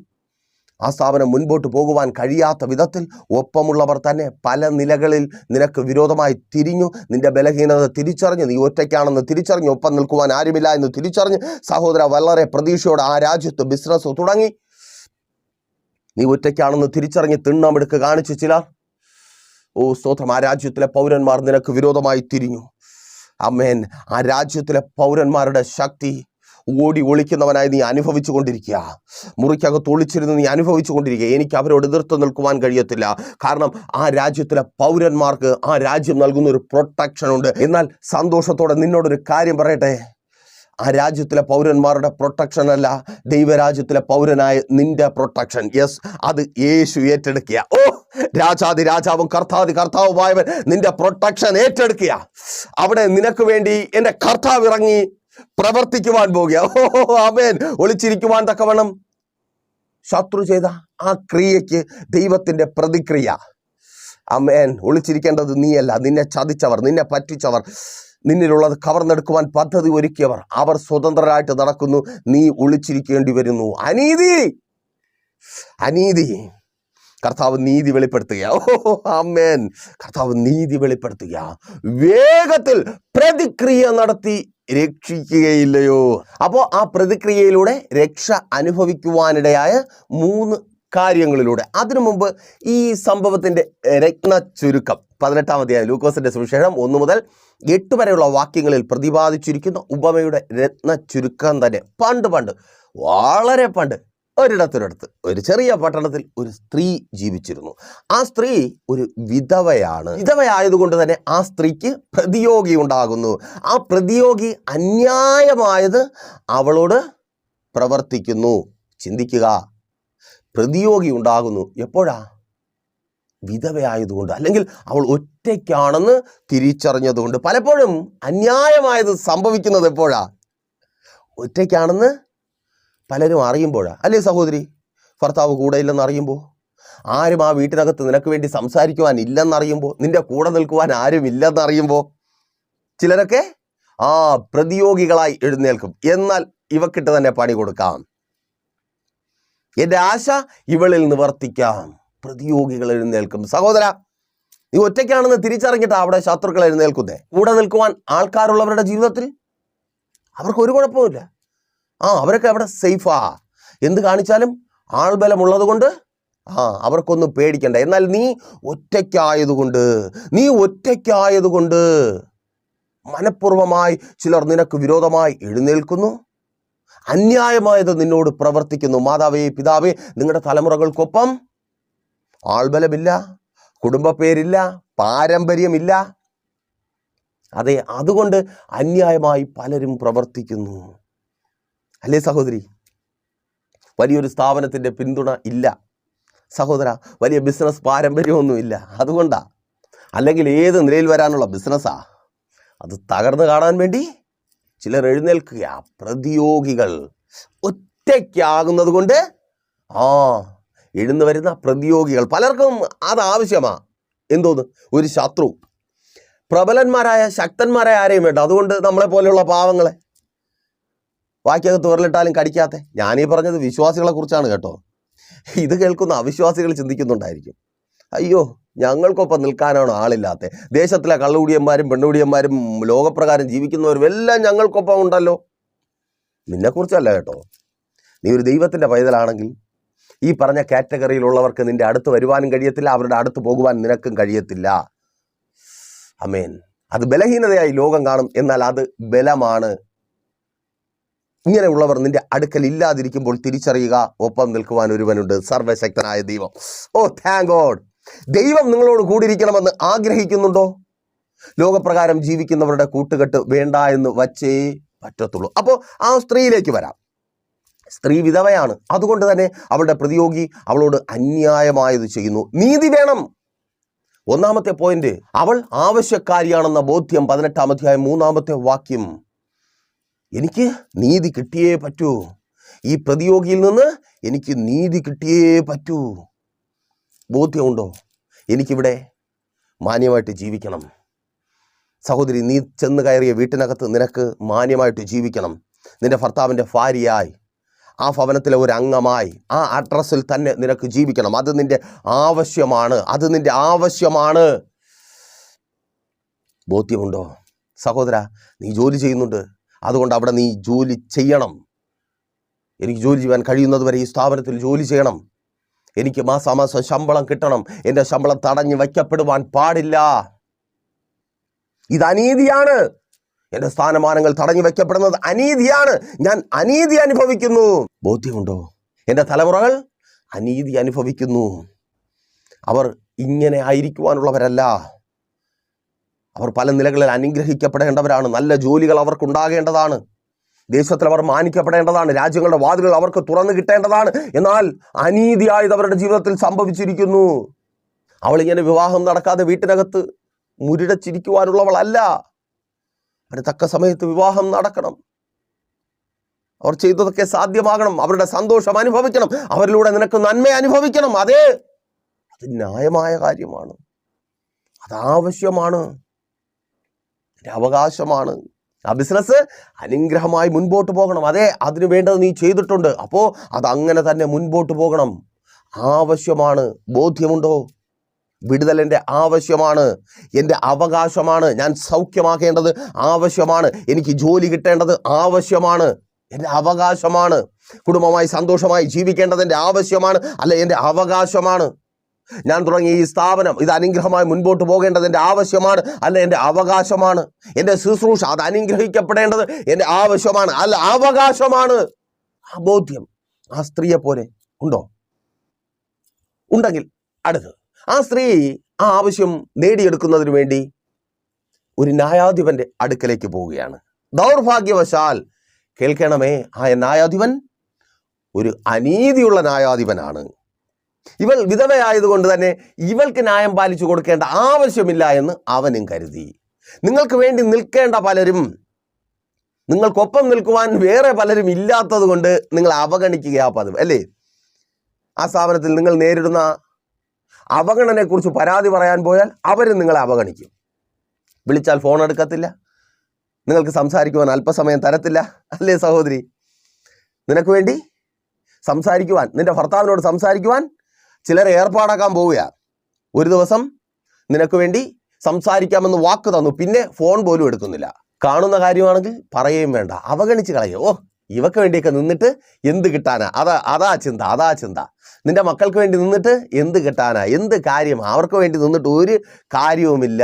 ആ സ്ഥാപനം മുൻപോട്ട് പോകുവാൻ കഴിയാത്ത വിധത്തിൽ ഒപ്പമുള്ളവർ തന്നെ പല നിലകളിൽ നിനക്ക് വിരോധമായി തിരിഞ്ഞു. നിന്റെ ബലഹീനത തിരിച്ചറിഞ്ഞ്, നീ ഒറ്റയ്ക്കാണെന്ന് തിരിച്ചറിഞ്ഞ്, ഒപ്പം നിൽക്കുവാൻ ആരുമില്ല എന്ന് തിരിച്ചറിഞ്ഞ്, സഹോദര വളരെ പ്രതീക്ഷയോടെ ആ രാജ്യത്ത് ബിസിനസ് തുടങ്ങി. നീ ഒറ്റയ്ക്കാണെന്ന് തിരിച്ചറിഞ്ഞ് തിണ്ണമെടുക്ക് കാണിച്ചു ചിലർ. ഓ സ്തോത്രം, ആ രാജ്യത്തിലെ പൗരന്മാർ നിനക്ക് വിരോധമായി തിരിഞ്ഞു. ആമേൻ. ആ രാജ്യത്തിലെ പൗരന്മാരുടെ ശക്തി ഓടി ഒളിക്കുന്നവനായി നീ അനുഭവിച്ചു കൊണ്ടിരിക്കുക. മുറിക്കകത്ത് ഒളിച്ചിരുന്ന് നീ അനുഭവിച്ചു കൊണ്ടിരിക്കുക. എനിക്ക് അവരോട് എതിർത്ത് നിൽക്കുവാൻ കഴിയത്തില്ല. കാരണം ആ രാജ്യത്തിലെ പൗരന്മാർക്ക് ആ രാജ്യം നൽകുന്ന ഒരു പ്രൊട്ടക്ഷൻ ഉണ്ട്. എന്നാൽ സന്തോഷത്തോടെ നിന്നോടൊരു കാര്യം പറയട്ടെ, ആ രാജ്യത്തിലെ പൗരന്മാരുടെ പ്രൊട്ടക്ഷൻ അല്ല, ദൈവരാജ്യത്തിലെ പൗരനായ നിന്റെ പ്രൊട്ടക്ഷൻ. അത് യേശു ഏറ്റെടുക്കുക. ഓ രാജാതി രാജാവും കർത്താതി കർത്താവുമായവൻ നിന്റെ പ്രൊട്ടക്ഷൻ ഏറ്റെടുക്കുക. അവിടെ നിനക്ക് വേണ്ടി എൻ്റെ കർത്താവ് ഇറങ്ങി പ്രവർത്തിക്കുവാൻ പോകുക. ഓ ആമേൻ. ഒളിച്ചിരിക്കുവാൻ തക്കവണ്ണം ശത്രു ചെയ്ത ആ ക്രിയയ്ക്ക് ദൈവത്തിന്റെ പ്രതിക്രിയ. ആമേൻ. ഒളിച്ചിരിക്കേണ്ടത് നീയല്ല, നിന്നെ ചതിച്ചവർ, നിന്നെ പറ്റിച്ചവർ, നിന്നിലുള്ളത് കവർന്നെടുക്കുവാൻ പദ്ധതി ഒരുക്കിയവർ, അവർ സ്വതന്ത്രരായിട്ട് നടക്കുന്നു. നീ ഒളിച്ചിരിക്കേണ്ടി വരുന്നു. അനീതി, അനീതി. കർത്താവ് നീതി വെളിപ്പെടുത്തുക. ഓ ആമേൻ. കർത്താവ് നീതി വെളിപ്പെടുത്തുക. വേഗത്തിൽ പ്രതിക്രിയ നടത്തി രക്ഷിക്കുകയില്ലയോ? അപ്പോൾ ആ പ്രതിക്രിയയിലൂടെ രക്ഷ അനുഭവിക്കുവാനിടയായ 3 കാര്യങ്ങളിലൂടെ. അതിനു മുമ്പ് ഈ സംഭവത്തിന്റെ രത്ന ചുരുക്കം 18-ാം അധ്യായം ലൂക്കോസിന്റെ സുവിശേഷം 1 മുതൽ 8 വരെയുള്ള വാക്യങ്ങളിൽ പ്രതിപാദിച്ചിരിക്കുന്ന ഉപമയുടെ രത്ന ചുരുക്കം തന്നെ. പണ്ട് വളരെ പണ്ട് ഒരിടത്തൊരിടത്ത് ഒരു ചെറിയ പട്ടണത്തിൽ ഒരു സ്ത്രീ ജീവിച്ചിരുന്നു. ആ സ്ത്രീ ഒരു വിധവയാണ്. വിധവയായതുകൊണ്ട് തന്നെ ആ സ്ത്രീക്ക് പ്രതിയോഗി ഉണ്ടാകുന്നു. ആ പ്രതിയോഗി അന്യായമായത് അവളോട് പ്രവർത്തിക്കുന്നു. ചിന്തിക്കുക, പ്രതിയോഗി ഉണ്ടാകുന്നു എപ്പോഴാ? വിധവയായതുകൊണ്ട്, അല്ലെങ്കിൽ അവൾ ഒറ്റയ്ക്കാണെന്ന് തിരിച്ചറിഞ്ഞതുകൊണ്ട്. പലപ്പോഴും അന്യായമായത് സംഭവിക്കുന്നത് എപ്പോഴാ? ഒറ്റയ്ക്കാണെന്ന് പലരും അറിയുമ്പോഴാണ്. അല്ലേ സഹോദരി? ഭർത്താവ് കൂടെ ഇല്ലെന്ന് അറിയുമ്പോൾ, ആരും ആ വീട്ടിനകത്ത് നിനക്ക് വേണ്ടി സംസാരിക്കുവാൻ ഇല്ലെന്നറിയുമ്പോൾ, നിന്റെ കൂടെ നിൽക്കുവാൻ ആരും ഇല്ലെന്നറിയുമ്പോൾ ചിലരൊക്കെ പ്രതിയോഗികളായി എഴുന്നേൽക്കും. എന്നാൽ ഇവക്കിട്ട് തന്നെ പണി കൊടുക്കാം, എൻ്റെ ആശ ഇവളിൽ നിവർത്തിക്കാം. പ്രതിയോഗികൾ എഴുന്നേൽക്കും. സഹോദര, നീ ഒറ്റയ്ക്കാണെന്ന് തിരിച്ചറിഞ്ഞിട്ടാ അവിടെ ശത്രുക്കൾ എഴുന്നേൽക്കുന്നേ. കൂടെ നിൽക്കുവാൻ ആൾക്കാരുള്ളവരുടെ ജീവിതത്തിൽ അവർക്ക് ഒരു കുഴപ്പമില്ല. അവരൊക്കെ അവിടെ സേഫാ. എന്ത് കാണിച്ചാലും ആൾബലമുള്ളത് കൊണ്ട് അവർക്കൊന്നും പേടിക്കണ്ട. എന്നാൽ നീ ഒറ്റയ്ക്കായതുകൊണ്ട് മനഃപൂർവമായി ചിലർ നിനക്ക് വിരോധമായി എഴുന്നേൽക്കുന്നു, അന്യായമായത് നിന്നോട് പ്രവർത്തിക്കുന്നു. മാതാവേ, പിതാവേ, നിങ്ങളുടെ തലമുറകൾക്കൊപ്പം ആൾബലമില്ല, കുടുംബ പേരില്ല, പാരമ്പര്യമില്ല. അതെ, അതുകൊണ്ട് അന്യായമായി പലരും പ്രവർത്തിക്കുന്നു. അല്ലേ സഹോദരി? വലിയൊരു സ്ഥാപനത്തിൻ്റെ പിന്തുണ ഇല്ല സഹോദര, വലിയ ബിസിനസ് പാരമ്പര്യമൊന്നുമില്ല. അതുകൊണ്ടാ. അല്ലെങ്കിൽ ഏത് നിലയിൽ വരാനുള്ള ബിസിനസ്സാ, അത് തകർന്നു കാണാൻ വേണ്ടി ചിലർ എഴുന്നേൽക്കുക. പ്രതിയോഗികൾ ഒറ്റയ്ക്കാകുന്നത് കൊണ്ട് എഴുന്നു വരുന്ന പ്രതിയോഗികൾ. പലർക്കും അത് ആവശ്യമാണ്. എന്തോന്ന്? ഒരു ശത്രു. പ്രബലന്മാരായ ശക്തന്മാരായ ആരെയും വേണ്ട. അതുകൊണ്ട് നമ്മളെ പോലെയുള്ള പാവങ്ങളെ വാക്കകത്ത് ഉരലിട്ടാലും കടിക്കാത്ത. ഞാനീ പറഞ്ഞത് വിശ്വാസികളെ കുറിച്ചാണ് കേട്ടോ. ഇത് കേൾക്കുന്ന അവിശ്വാസികൾ ചിന്തിക്കുന്നുണ്ടായിരിക്കും, അയ്യോ ഞങ്ങൾക്കൊപ്പം നിൽക്കാനാണ് ആളില്ലാത്ത. ദേശത്തിലെ കള്ളുകുടിയന്മാരും പെണ്ണുകുടിയന്മാരും ലോകപ്രകാരം ജീവിക്കുന്നവരും എല്ലാം ഞങ്ങൾക്കൊപ്പം ഉണ്ടല്ലോ. നിന്നെക്കുറിച്ചല്ല കേട്ടോ. നീ ഒരു ദൈവത്തിൻ്റെ പൈതലാണെങ്കിൽ ഈ പറഞ്ഞ കാറ്റഗറിയിലുള്ളവർക്ക് നിന്റെ അടുത്ത് വരുവാനും കഴിയത്തില്ല, അവരുടെ അടുത്ത് പോകുവാൻ നിനക്കും കഴിയത്തില്ല. ആമേൻ. അത് ബലഹീനതയായി ലോകം കാണും, എന്നാൽ അത് ബലമാണ്. ഇങ്ങനെയുള്ളവർ നിന്റെ അടുക്കൽ ഇല്ലാതിരിക്കുമ്പോൾ തിരിച്ചറിയുക, ഒപ്പം നിൽക്കുവാൻ ഒരുവനുണ്ട്, സർവശക്തനായ ദൈവം. Thank God. ദൈവം നിങ്ങളോട് കൂടിയിരിക്കണമെന്ന് ആഗ്രഹിക്കുന്നുണ്ടോ? ലോകപ്രകാരം ജീവിക്കുന്നവരുടെ കൂട്ടുകെട്ട് വേണ്ട എന്ന് വച്ചേ പറ്റത്തുള്ളൂ. അപ്പോൾ ആ സ്ത്രീയിലേക്ക് വരാം. സ്ത്രീ വിധവയാണ്. അതുകൊണ്ട് തന്നെ അവളുടെ പ്രതിയോഗി അവളോട് അന്യായമായത് ചെയ്യുന്നു. നീതി വേണം. ഒന്നാമത്തെ പോയിന്റ്, അവൾ ആവശ്യക്കാരിയാണെന്ന ബോധ്യം. 18-ാം അധ്യായം 3-ാമത്തെ വാക്യം. എനിക്ക് നീതി കിട്ടിയേ പറ്റൂ. ഈ പ്രതിയോഗിയിൽ നിന്ന് എനിക്ക് നീതി കിട്ടിയേ പറ്റൂ. ബോധ്യമുണ്ടോ? എനിക്കിവിടെ മാന്യമായിട്ട് ജീവിക്കണം. സഹോദരി, നീ ചെന്ന് കയറിയ വീട്ടിനകത്ത് നിനക്ക് മാന്യമായിട്ട് ജീവിക്കണം. നിന്റെ ഭർത്താവിൻ്റെ ഭാര്യയായി, ആ ഭവനത്തിലെ ഒരു അംഗമായി, ആ അഡ്രസ്സിൽ തന്നെ നിനക്ക് ജീവിക്കണം. അത് നിന്റെ ആവശ്യമാണ്. ബോധ്യമുണ്ടോ? സഹോദര, നീ ജോലി ചെയ്യുന്നുണ്ട്, അതുകൊണ്ട് അവിടെ നീ ജോലി ചെയ്യണം. എനിക്ക് ജോലി ചെയ്യാൻ കഴിയുന്നത് വരെ ഈ സ്ഥാപനത്തിൽ ജോലി ചെയ്യണം. എനിക്ക് മാസാമാസം ശമ്പളം കിട്ടണം. എൻ്റെ ശമ്പളം തടഞ്ഞു വയ്ക്കപ്പെടുവാൻ പാടില്ല. ഇത് അനീതിയാണ്. എൻ്റെ സ്ഥാനമാനങ്ങൾ തടഞ്ഞു വയ്ക്കപ്പെടുന്നത് അനീതിയാണ്. ഞാൻ അനീതി അനുഭവിക്കുന്നു. ബോധ്യമുണ്ടോ? എൻ്റെ തലമുറകൾ അനീതി അനുഭവിക്കുന്നു. അവർ ഇങ്ങനെ ആയിരിക്കുവാനുള്ളവരല്ല. അവർ പല നിലകളിൽ അനുഗ്രഹിക്കപ്പെടേണ്ടവരാണ്. നല്ല ജോലികൾ അവർക്കുണ്ടാകേണ്ടതാണ്. ദേശത്തിൽ അവർ മാനിക്കപ്പെടേണ്ടതാണ്. രാജ്യങ്ങളുടെ വാതിലുകൾ അവർക്ക് തുറന്നു കിട്ടേണ്ടതാണ്. എന്നാൽ അനീതിയായത് അവരുടെ ജീവിതത്തിൽ സംഭവിച്ചിരിക്കുന്നു. അവളിങ്ങനെ വിവാഹം നടക്കാതെ വീട്ടിനകത്ത് മുരടിച്ചിരിക്കുവാനുള്ളവളല്ല. അവന് തക്ക സമയത്ത് വിവാഹം നടക്കണം. അവർ ചെയ്തതൊക്കെ സാധ്യമാകണം. അവരുടെ സന്തോഷം അനുഭവിക്കണം. അവരിലൂടെ നിനക്ക് നന്മ അനുഭവിക്കണം. അത് ന്യായമായ കാര്യമാണ്. അതാവശ്യമാണ്. അവകാശമാണ്. ആ ബിസിനസ് അനുഗ്രഹമായി മുൻപോട്ട് പോകണം. അതെ, അതിനു വേണ്ടത് നീ ചെയ്തിട്ടുണ്ട്. അപ്പോൾ അതങ്ങനെ തന്നെ മുൻപോട്ട് പോകണം. ആവശ്യമാണ്. ബോധ്യമുണ്ടോ? വിടുതൽ എൻ്റെ ആവശ്യമാണ്, എൻ്റെ അവകാശമാണ്. ഞാൻ സൗഖ്യമാക്കേണ്ടത് ആവശ്യമാണ്. എനിക്ക് ജോലി കിട്ടേണ്ടത് ആവശ്യമാണ്, എൻ്റെ അവകാശമാണ്. കുടുംബമായി സന്തോഷമായി ജീവിക്കേണ്ടത് എൻ്റെ ആവശ്യമാണ്, അല്ല എൻ്റെ അവകാശമാണ്. ഞാൻ തുടങ്ങിയ ഈ സ്ഥാപനം ഇത് അനുഗ്രഹമായി മുൻപോട്ട് പോകേണ്ടത് എൻ്റെ ആവശ്യമാണ്, അല്ല എൻ്റെ അവകാശമാണ്. എൻ്റെ ശുശ്രൂഷ അത് അനുഗ്രഹിക്കപ്പെടേണ്ടത് എൻ്റെ ആവശ്യമാണ്, അല്ല അവകാശമാണ്. ആ ബോധ്യം ആ സ്ത്രീയെ പോലെ ഉണ്ടോ? ഉണ്ടെങ്കിൽ അടുത്ത് ആ സ്ത്രീ ആ ആവശ്യം നേടിയെടുക്കുന്നതിന് വേണ്ടി ഒരു ന്യായാധിപന്റെ അടുക്കലേക്ക് പോവുകയാണ്. ദൗർഭാഗ്യവശാൽ കേൾക്കണമേ, ആ ന്യായാധിപൻ ഒരു അനീതിയുള്ള ന്യായാധിപനാണ്. ഇവൾ വിധവയായതുകൊണ്ട് തന്നെ ഇവൾക്ക് ന്യായം പാലിച്ചു കൊടുക്കേണ്ട ആവശ്യമില്ല എന്ന് അവനും കരുതി. നിങ്ങൾക്ക് വേണ്ടി നിൽക്കേണ്ട പലരും, നിങ്ങൾക്കൊപ്പം നിൽക്കുവാൻ വേറെ പലരും ഇല്ലാത്തത് കൊണ്ട് നിങ്ങൾ അവഗണിക്കുകയാ പതിവ്, അല്ലേ? ആ സ്ഥാപനത്തിൽ നിങ്ങൾ നേരിടുന്ന അവഗണനയെക്കുറിച്ച് പരാതി പറയാൻ പോയാൽ അവരും നിങ്ങളെ അവഗണിക്കും. വിളിച്ചാൽ ഫോൺ എടുക്കത്തില്ല, നിങ്ങൾക്ക് സംസാരിക്കുവാൻ അല്പസമയം തരത്തില്ല. അല്ലേ സഹോദരി? നിനക്ക് വേണ്ടി സംസാരിക്കുവാൻ, നിന്റെ ഭർത്താവിനോട് സംസാരിക്കുവാൻ ചിലരെ ഏർപ്പാടാക്കാൻ പോവുക. ഒരു ദിവസം നിനക്ക് വേണ്ടി സംസാരിക്കാമെന്ന് വാക്ക് തന്നു, പിന്നെ ഫോൺ പോലും എടുക്കുന്നില്ല. കാണുന്ന കാര്യമാണെങ്കിൽ പറയുകയും വേണ്ട, അവഗണിച്ച് കളയോ. ഓ, ഇവക്ക് വേണ്ടിയൊക്കെ നിന്നിട്ട് എന്ത് കിട്ടാനാ? അതാ ചിന്ത. നിന്റെ മക്കൾക്ക് വേണ്ടി നിന്നിട്ട് എന്ത് കിട്ടാനാ? എന്ത് കാര്യം? അവർക്ക് വേണ്ടി നിന്നിട്ട് ഒരു കാര്യവുമില്ല.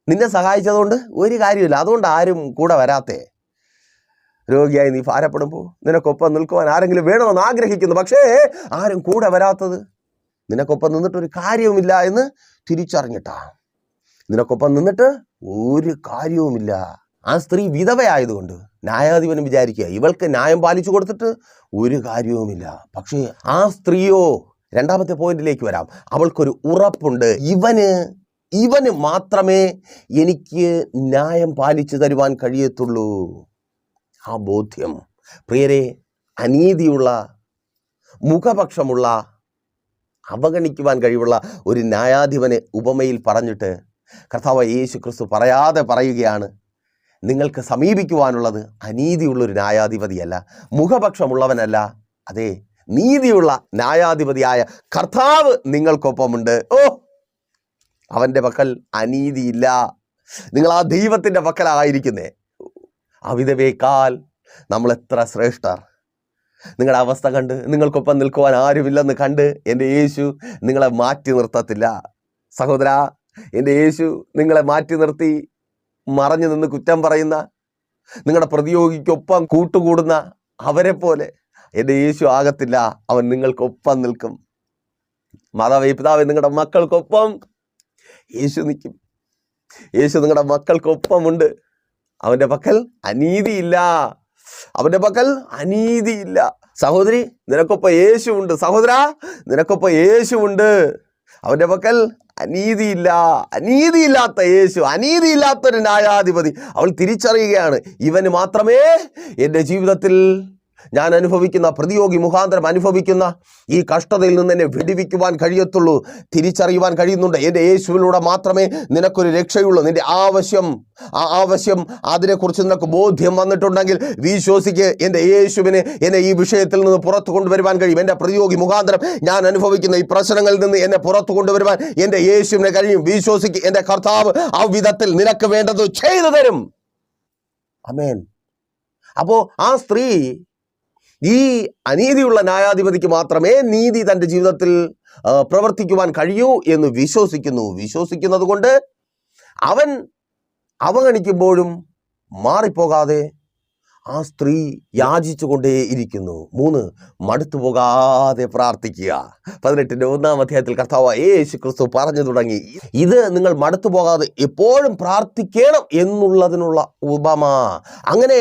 നിന്നെ സഹായിച്ചതുകൊണ്ട് ഒരു കാര്യമില്ല. അതുകൊണ്ട് ആരും കൂടെ വരാത്തേ. രോഗിയായി നീ ഭാരപ്പെടുമ്പോൾ നിനക്കൊപ്പം നിൽക്കുവാൻ ആരെങ്കിലും വേണമെന്ന് ആഗ്രഹിക്കുന്നു, പക്ഷേ ആരും കൂടെ വരാത്തത് നിനക്കൊപ്പം നിന്നിട്ടൊരു കാര്യവുമില്ല എന്ന് തിരിച്ചറിഞ്ഞിട്ടാ. നിനക്കൊപ്പം നിന്നിട്ട് ഒരു കാര്യവുമില്ല. ആ സ്ത്രീ വിധവയായതുകൊണ്ട് ന്യായാധിപനും വിചാരിക്കുക ഇവൾക്ക് ന്യായം പാലിച്ചു കൊടുത്തിട്ട് ഒരു കാര്യവുമില്ല. പക്ഷേ ആ സ്ത്രീയോ, രണ്ടാമത്തെ പോയിന്റിലേക്ക് വരാം, അവൾക്കൊരു ഉറപ്പുണ്ട്, ഇവന് മാത്രമേ എനിക്ക് ന്യായം പാലിച്ചു തരുവാൻ കഴിയത്തുള്ളൂ. ആ ബോധ്യം. പ്രിയരെ, അനീതിയുള്ള, മുഖപക്ഷമുള്ള, അവഗണിക്കുവാൻ കഴിവുള്ള ഒരു ന്യായാധിപനെ ഉപമയിൽ പറഞ്ഞിട്ട് കർത്താവ് യേശു ക്രിസ്തു പറയാതെ പറയുകയാണ്, നിങ്ങൾക്ക് സമീപിക്കുവാനുള്ളത് അനീതിയുള്ളൊരു ന്യായാധിപതിയല്ല, മുഖപക്ഷമുള്ളവനല്ല, അതെ, നീതിയുള്ള ന്യായാധിപതിയായ കർത്താവ് നിങ്ങൾക്കൊപ്പമുണ്ട്. ഓ, അവൻ്റെ പക്കൽ അനീതിയില്ല. നിങ്ങൾ ആ ദൈവത്തിൻ്റെ പക്കലായിരിക്കുന്നേ. ആ വിധവേക്കാൾ നമ്മൾ എത്ര ശ്രേഷ്ഠർ. നിങ്ങളുടെ അവസ്ഥ കണ്ട് നിങ്ങൾക്കൊപ്പം നിൽക്കുവാൻ ആരുമില്ലെന്ന് കണ്ട് എൻ്റെ യേശു നിങ്ങളെ മാറ്റി നിർത്തത്തില്ല. സഹോദര, എൻ്റെ യേശു നിങ്ങളെ മാറ്റി നിർത്തി മറഞ്ഞു നിന്ന് കുറ്റം പറയുന്ന, നിങ്ങളുടെ പ്രതിയോഗിക്കൊപ്പം കൂട്ടുകൂടുന്ന അവരെ പോലെ എൻ്റെ യേശു ആകത്തില്ല. അവൻ നിങ്ങൾക്കൊപ്പം നിൽക്കും. മാതാവേ, പിതാവേ, നിങ്ങളുടെ മക്കൾക്കൊപ്പം യേശു നിൽക്കും. യേശു നിങ്ങളുടെ മക്കൾക്കൊപ്പമുണ്ട്. അവൻ്റെ പക്കൽ അനീതിയില്ല. അവൻ്റെ പക്കൽ അനീതിയില്ല. സഹോദരി, നിനക്കൊപ്പം യേശു ഉണ്ട്. സഹോദര, നിനക്കൊപ്പം യേശു ഉണ്ട്. അവൻ്റെ പക്കൽ അനീതിയില്ല. അനീതിയില്ലാത്ത യേശു, അനീതിയില്ലാത്തൊരു ന്യായാധിപതി. അവൾ തിരിച്ചറിയുകയാണ്, ഇവന് മാത്രമേ എൻ്റെ ജീവിതത്തിൽ ഞാൻ അനുഭവിക്കുന്ന, പ്രതിയോഗി മുഖാന്തരം അനുഭവിക്കുന്ന ഈ കഷ്ടതയിൽ നിന്ന് എന്നെ വിടുവിക്കുവാൻ കഴിയത്തുള്ളൂ. തിരിച്ചറിയുവാൻ കഴിയുന്നുണ്ട്, എൻ്റെ യേശുവിലൂടെ മാത്രമേ നിനക്കൊരു രക്ഷയുള്ളൂ. നിന്റെ ആവശ്യം അതിനെക്കുറിച്ച് നിനക്ക് ബോധ്യം വന്നിട്ടുണ്ടെങ്കിൽ വിശ്വസിക്ക്, എൻ്റെ യേശുവിനെ എന്നെ ഈ വിഷയത്തിൽ നിന്ന് പുറത്തു കൊണ്ടുവരുവാൻ കഴിയും. എൻ്റെ പ്രതിയോഗി മുഖാന്തരം ഞാൻ അനുഭവിക്കുന്ന ഈ പ്രശ്നങ്ങളിൽ നിന്ന് എന്നെ പുറത്തു കൊണ്ടുവരുവാൻ എൻ്റെ യേശുവിനെ കഴിയും. വിശ്വസിക്ക്, എൻ്റെ കർത്താവ് ആ വിധത്തിൽ നിനക്ക് വേണ്ടത് ചെയ്തു തരും. ആമേൻ. അപ്പോൾ ആ സ്ത്രീ ഈ അനീതിയുള്ള ന്യായാധിപതിക്ക് മാത്രമേ നീതി തൻ്റെ ജീവിതത്തിൽ പ്രവർത്തിക്കുവാൻ കഴിയൂ എന്ന് വിശ്വസിക്കുന്നത് കൊണ്ട് അവൻ അവഗണിക്കുമ്പോഴും മാറിപ്പോകാതെ ആ സ്ത്രീ യാചിച്ചു കൊണ്ടേയിരിക്കുന്നു. 3, മടുത്തു പോകാതെ പ്രാർത്ഥിക്കുക. 18-ന്റെ 1-ാം അധ്യായത്തിൽ കർത്താവ് യേശു ക്രിസ്തു പറഞ്ഞു തുടങ്ങി, ഇത് നിങ്ങൾ മടുത്തു പോകാതെ എപ്പോഴും പ്രാർത്ഥിക്കണം എന്നുള്ളതിനുള്ള ഉപമ. അങ്ങനെ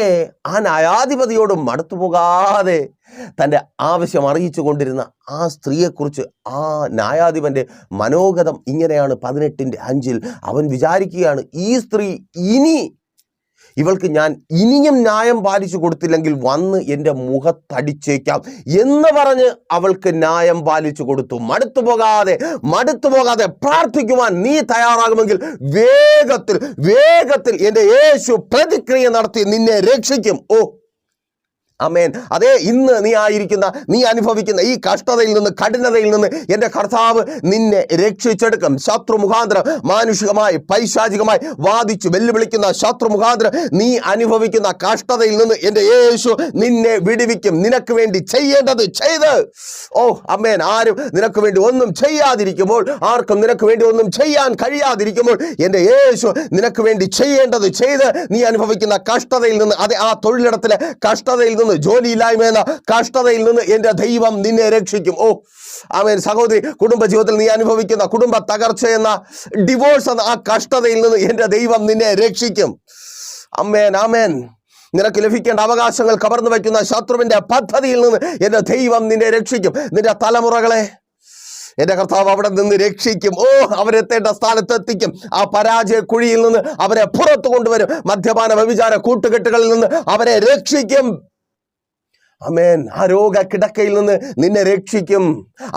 ആ ന്യായാധിപതിയോട് മടുത്തു പോകാതെ തൻ്റെ ആവശ്യം അറിയിച്ചു കൊണ്ടിരുന്ന ആ സ്ത്രീയെക്കുറിച്ച് ആ ന്യായാധിപൻ്റെ മനോഗതം ഇങ്ങനെയാണ്. 18-ന്റെ 5-ൽ അവൻ വിചാരിക്കുകയാണ്, ഈ സ്ത്രീ ഇവൾക്ക് ഞാൻ ഇനിയും ന്യായം പാലിച്ചു കൊടുത്തില്ലെങ്കിൽ വന്ന് എൻ്റെ മുഖത്തടിച്ചേക്കാം എന്ന് പറഞ്ഞ് അവൾക്ക് ന്യായം പാലിച്ചു കൊടുത്തു. മടുത്തു പോകാതെ പ്രാർത്ഥിക്കുവാൻ നീ തയ്യാറാകുമെങ്കിൽ വേഗത്തിൽ എൻ്റെ യേശു പ്രതിക്രിയ നടത്തി നിന്നെ രക്ഷിക്കും. ഓ ആമേൻ. അതേ, ഇന്ന് നീ അനുഭവിക്കുന്ന ഈ കഷ്ടതയിൽ നിന്ന്, കഠിനതയിൽ നിന്ന് എൻ്റെ കർത്താവ് നിന്നെ രക്ഷിച്ചെടുക്കും. ശത്രു മുഖാന്തരം, മാനുഷികമായി, പൈശാചികമായി വാദിച്ചു വെല്ലുവിളിക്കുന്ന ശത്രു മുഖാന്തരം നീ അനുഭവിക്കുന്ന കഷ്ടതയിൽ നിന്ന് എൻ്റെ യേശു നിന്നെ വിടുവിക്കും. നിനക്ക് വേണ്ടി ചെയ്യേണ്ടത് ചെയ്ത്, ഓ ആമേൻ, ആരും നിനക്ക് വേണ്ടി ഒന്നും ചെയ്യാതിരിക്കുമ്പോൾ, ആർക്കും നിനക്ക് വേണ്ടി ഒന്നും ചെയ്യാൻ കഴിയാതിരിക്കുമ്പോൾ എൻ്റെ യേശു നിനക്ക് വേണ്ടി ചെയ്യേണ്ടത് ചെയ്ത് നീ അനുഭവിക്കുന്ന കഷ്ടതയിൽ നിന്ന്, അതെ, ആ തൊഴിലിടത്തിലെ കഷ്ടതയിൽ നിന്ന്, ജോലിയില്ലായ്മ എന്ന കഷ്ടതയിൽ നിന്ന് എൻ്റെ ദൈവം നിന്നെ രക്ഷിക്കും. ഓ ആമേൻ. സഹോദരി, കുടുംബജീവിതത്തിൽ നീ അനുഭവിക്കുന്ന കുടുംബ തകർച്ച എന്ന, ഡിവോഴ്സ് എന്ന ആ കഷ്ടതയിൽ നിന്ന് എൻ്റെ ദൈവം നിന്നെ രക്ഷിക്കും. ആമേൻ. നിനക്ക് ലഭിക്കേണ്ട അവകാശങ്ങൾ കവർന്നു വയ്ക്കുന്ന ശത്രുവിൻ്റെ പദ്ധതിയിൽ നിന്ന് എൻ്റെ ദൈവം നിന്നെ രക്ഷിക്കും. നിന്റെ തലമുറകളെ എൻ്റെ കർത്താവ് അവിടെ നിന്ന് രക്ഷിക്കും. ഓ, അവരെത്തേണ്ട സ്ഥാനത്തെത്തിക്കും. ആ പരാജയ കുഴിയിൽ നിന്ന് അവരെ പുറത്തു കൊണ്ടുവരും. മദ്യപാന വ്യഭിചാര കൂട്ടുകെട്ടുകളിൽ നിന്ന് അവരെ രക്ഷിക്കും. ആമേൻ. ആ രോഗ കിടക്കയിൽ നിന്ന് നിന്നെ രക്ഷിക്കും,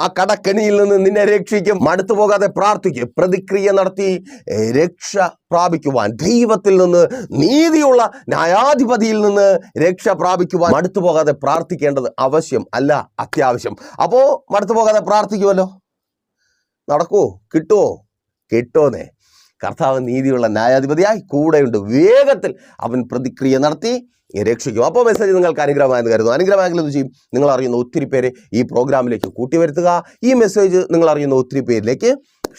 ആ കടക്കണിയിൽ നിന്ന് നിന്നെ രക്ഷിക്കും. മടുത്തു പോകാതെ പ്രാർത്ഥിക്കും. പ്രതിക്രിയ നടത്തി രക്ഷ പ്രാപിക്കുവാൻ, ദൈവത്തിൽ നിന്ന്, നീതിയുള്ള ന്യായാധിപതിയിൽ നിന്ന് രക്ഷ പ്രാപിക്കുവാൻ മടുത്തു പോകാതെ പ്രാർത്ഥിക്കേണ്ടത് ആവശ്യം അല്ല, അത്യാവശ്യം. അപ്പോ മടുത്തു പോകാതെ പ്രാർത്ഥിക്കുമല്ലോ. നടക്കുവോ? കിട്ടുവോ? കിട്ടുമെന്നേ. കർത്താവ് നീതിയുള്ള ന്യായാധിപതിയായി കൂടെയുണ്ട്. വേഗത്തിൽ അവൻ പ്രതിക്രിയ നടത്തി രക്ഷിക്കും. അപ്പോൾ മെസ്സേജ് നിങ്ങൾക്ക് അനുഗ്രഹമായെന്ന് കരുതുന്നു. അനുഗ്രഹമായെങ്കിൽ എന്ത് ചെയ്യും? നിങ്ങൾ അറിയുന്ന ഒത്തിരി പേരെ ഈ പ്രോഗ്രാമിലേക്ക് കൂട്ടിവരുത്തുക. ഈ മെസ്സേജ് നിങ്ങൾ അറിയുന്ന ഒത്തിരി പേരിലേക്ക്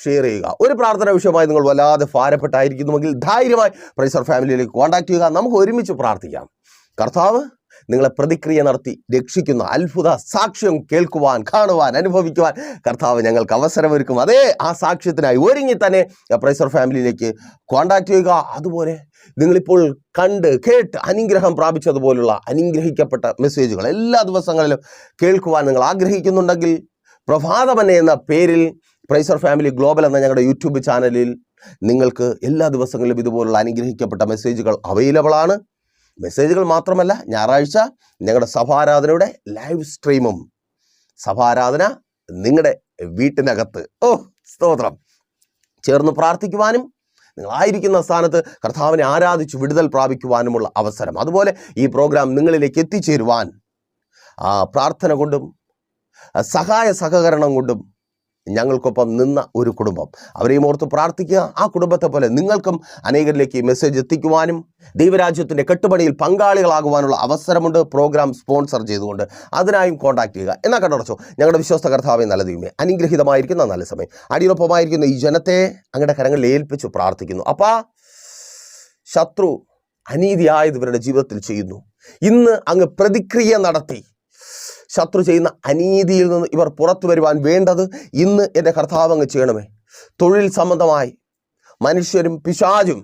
ഷെയർ ചെയ്യുക. ഒരു പ്രാർത്ഥന വിഷയമായി നിങ്ങൾ വല്ലാതെ ഭാരപ്പെട്ടായിരിക്കുന്നുവെങ്കിൽ ധൈര്യമായി പ്രൈസർ ഫാമിലിയിലേക്ക് കോൺടാക്ട് ചെയ്യുക. നമുക്ക് ഒരുമിച്ച് പ്രാർത്ഥിക്കാം. കർത്താവ് നിങ്ങളെ പ്രതിക്രിയ നടത്തി രക്ഷിക്കുന്ന അത്ഭുത സാക്ഷ്യം കേൾക്കുവാൻ, കാണുവാൻ, അനുഭവിക്കുവാൻ കർത്താവ് ഞങ്ങൾക്ക് അവസരമൊരുക്കും. അതേ ആ സാക്ഷ്യത്തിനായി ഒരുങ്ങി തന്നെ പ്രൈസർ ഫാമിലിയിലേക്ക് കോൺടാക്ട് ചെയ്യുക. അതുപോലെ നിങ്ങളിപ്പോൾ കണ്ട് കേട്ട് അനുഗ്രഹം പ്രാപിച്ചതുപോലുള്ള അനുഗ്രഹിക്കപ്പെട്ട മെസ്സേജുകൾ എല്ലാ ദിവസങ്ങളിലും കേൾക്കുവാൻ നിങ്ങൾ ആഗ്രഹിക്കുന്നുണ്ടെങ്കിൽ പ്രഭാതമന്നെ എന്ന പേരിൽ പ്രൈസർ ഫാമിലി ഗ്ലോബൽ എന്ന ഞങ്ങളുടെ യൂട്യൂബ് ചാനലിൽ നിങ്ങൾക്ക് എല്ലാ ദിവസങ്ങളിലും ഇതുപോലുള്ള അനുഗ്രഹിക്കപ്പെട്ട മെസ്സേജുകൾ അവൈലബിൾ ആണ്. മെസ്സേജുകൾ മാത്രമല്ല, ഞായറാഴ്ച ഞങ്ങളുടെ സഭാരാധനയുടെ ലൈവ് സ്ട്രീമും, സഭാരാധന നിങ്ങളുടെ വീട്ടിനകത്ത്, സ്തോത്രം, ചേർന്ന് പ്രാർത്ഥിക്കുവാനും നിങ്ങളായിരിക്കുന്ന സ്ഥാനത്ത് കർത്താവിനെ ആരാധിച്ച് വിടുതൽ പ്രാപിക്കുവാനുമുള്ള അവസരം. അതുപോലെ ഈ പ്രോഗ്രാം നിങ്ങളിലേക്ക് എത്തിച്ചേരുവാൻ പ്രാർത്ഥന കൊണ്ടും സഹായ സഹകരണം കൊണ്ടും ഞങ്ങൾക്കൊപ്പം നിന്ന ഒരു കുടുംബം, അവരെയും ഓർത്ത് പ്രാർത്ഥിക്കുക. ആ കുടുംബത്തെ പോലെ നിങ്ങൾക്കും അനേകരിലേക്ക് മെസ്സേജ് എത്തിക്കുവാനും ദൈവരാജ്യത്തിൻ്റെ കെട്ടുപണിയിൽ പങ്കാളികളാകുവാനുള്ള അവസരമുണ്ട് പ്രോഗ്രാം സ്പോൺസർ ചെയ്തുകൊണ്ട്. അതിനായും കോൺടാക്ട് ചെയ്യുക. എന്നാൽ കണ്ടടച്ചോ, ഞങ്ങളുടെ വിശ്വസ്ത കർത്താവേ, നല്ല ദൈവമേ, അനുഗ്രഹീതമായിരിക്കുന്ന നല്ല സമയം അടിയൊപ്പമായിരിക്കുന്ന ഈ ജനത്തെ അങ്ങയുടെ കരങ്ങളിൽ ഏൽപ്പിച്ച് പ്രാർത്ഥിക്കുന്നു. അപ്പാ, ശത്രു അനീതിയായത് ഇവരുടെ ജീവിതത്തിൽ ചെയ്യുന്നു. ഇന്ന് അങ്ങ് പ്രതിക്രിയ നടത്തി ശത്രു ചെയ്യുന്ന അനീതിയിൽ നിന്ന് ഇവർ പുറത്തു വരുവാൻ വേണ്ടത് ഇന്ന് എൻ്റെ കർത്താവ് അങ്ങ് ചെയ്യണമേ. തൊഴിൽ സംബന്ധമായി മനുഷ്യരും പിശാചും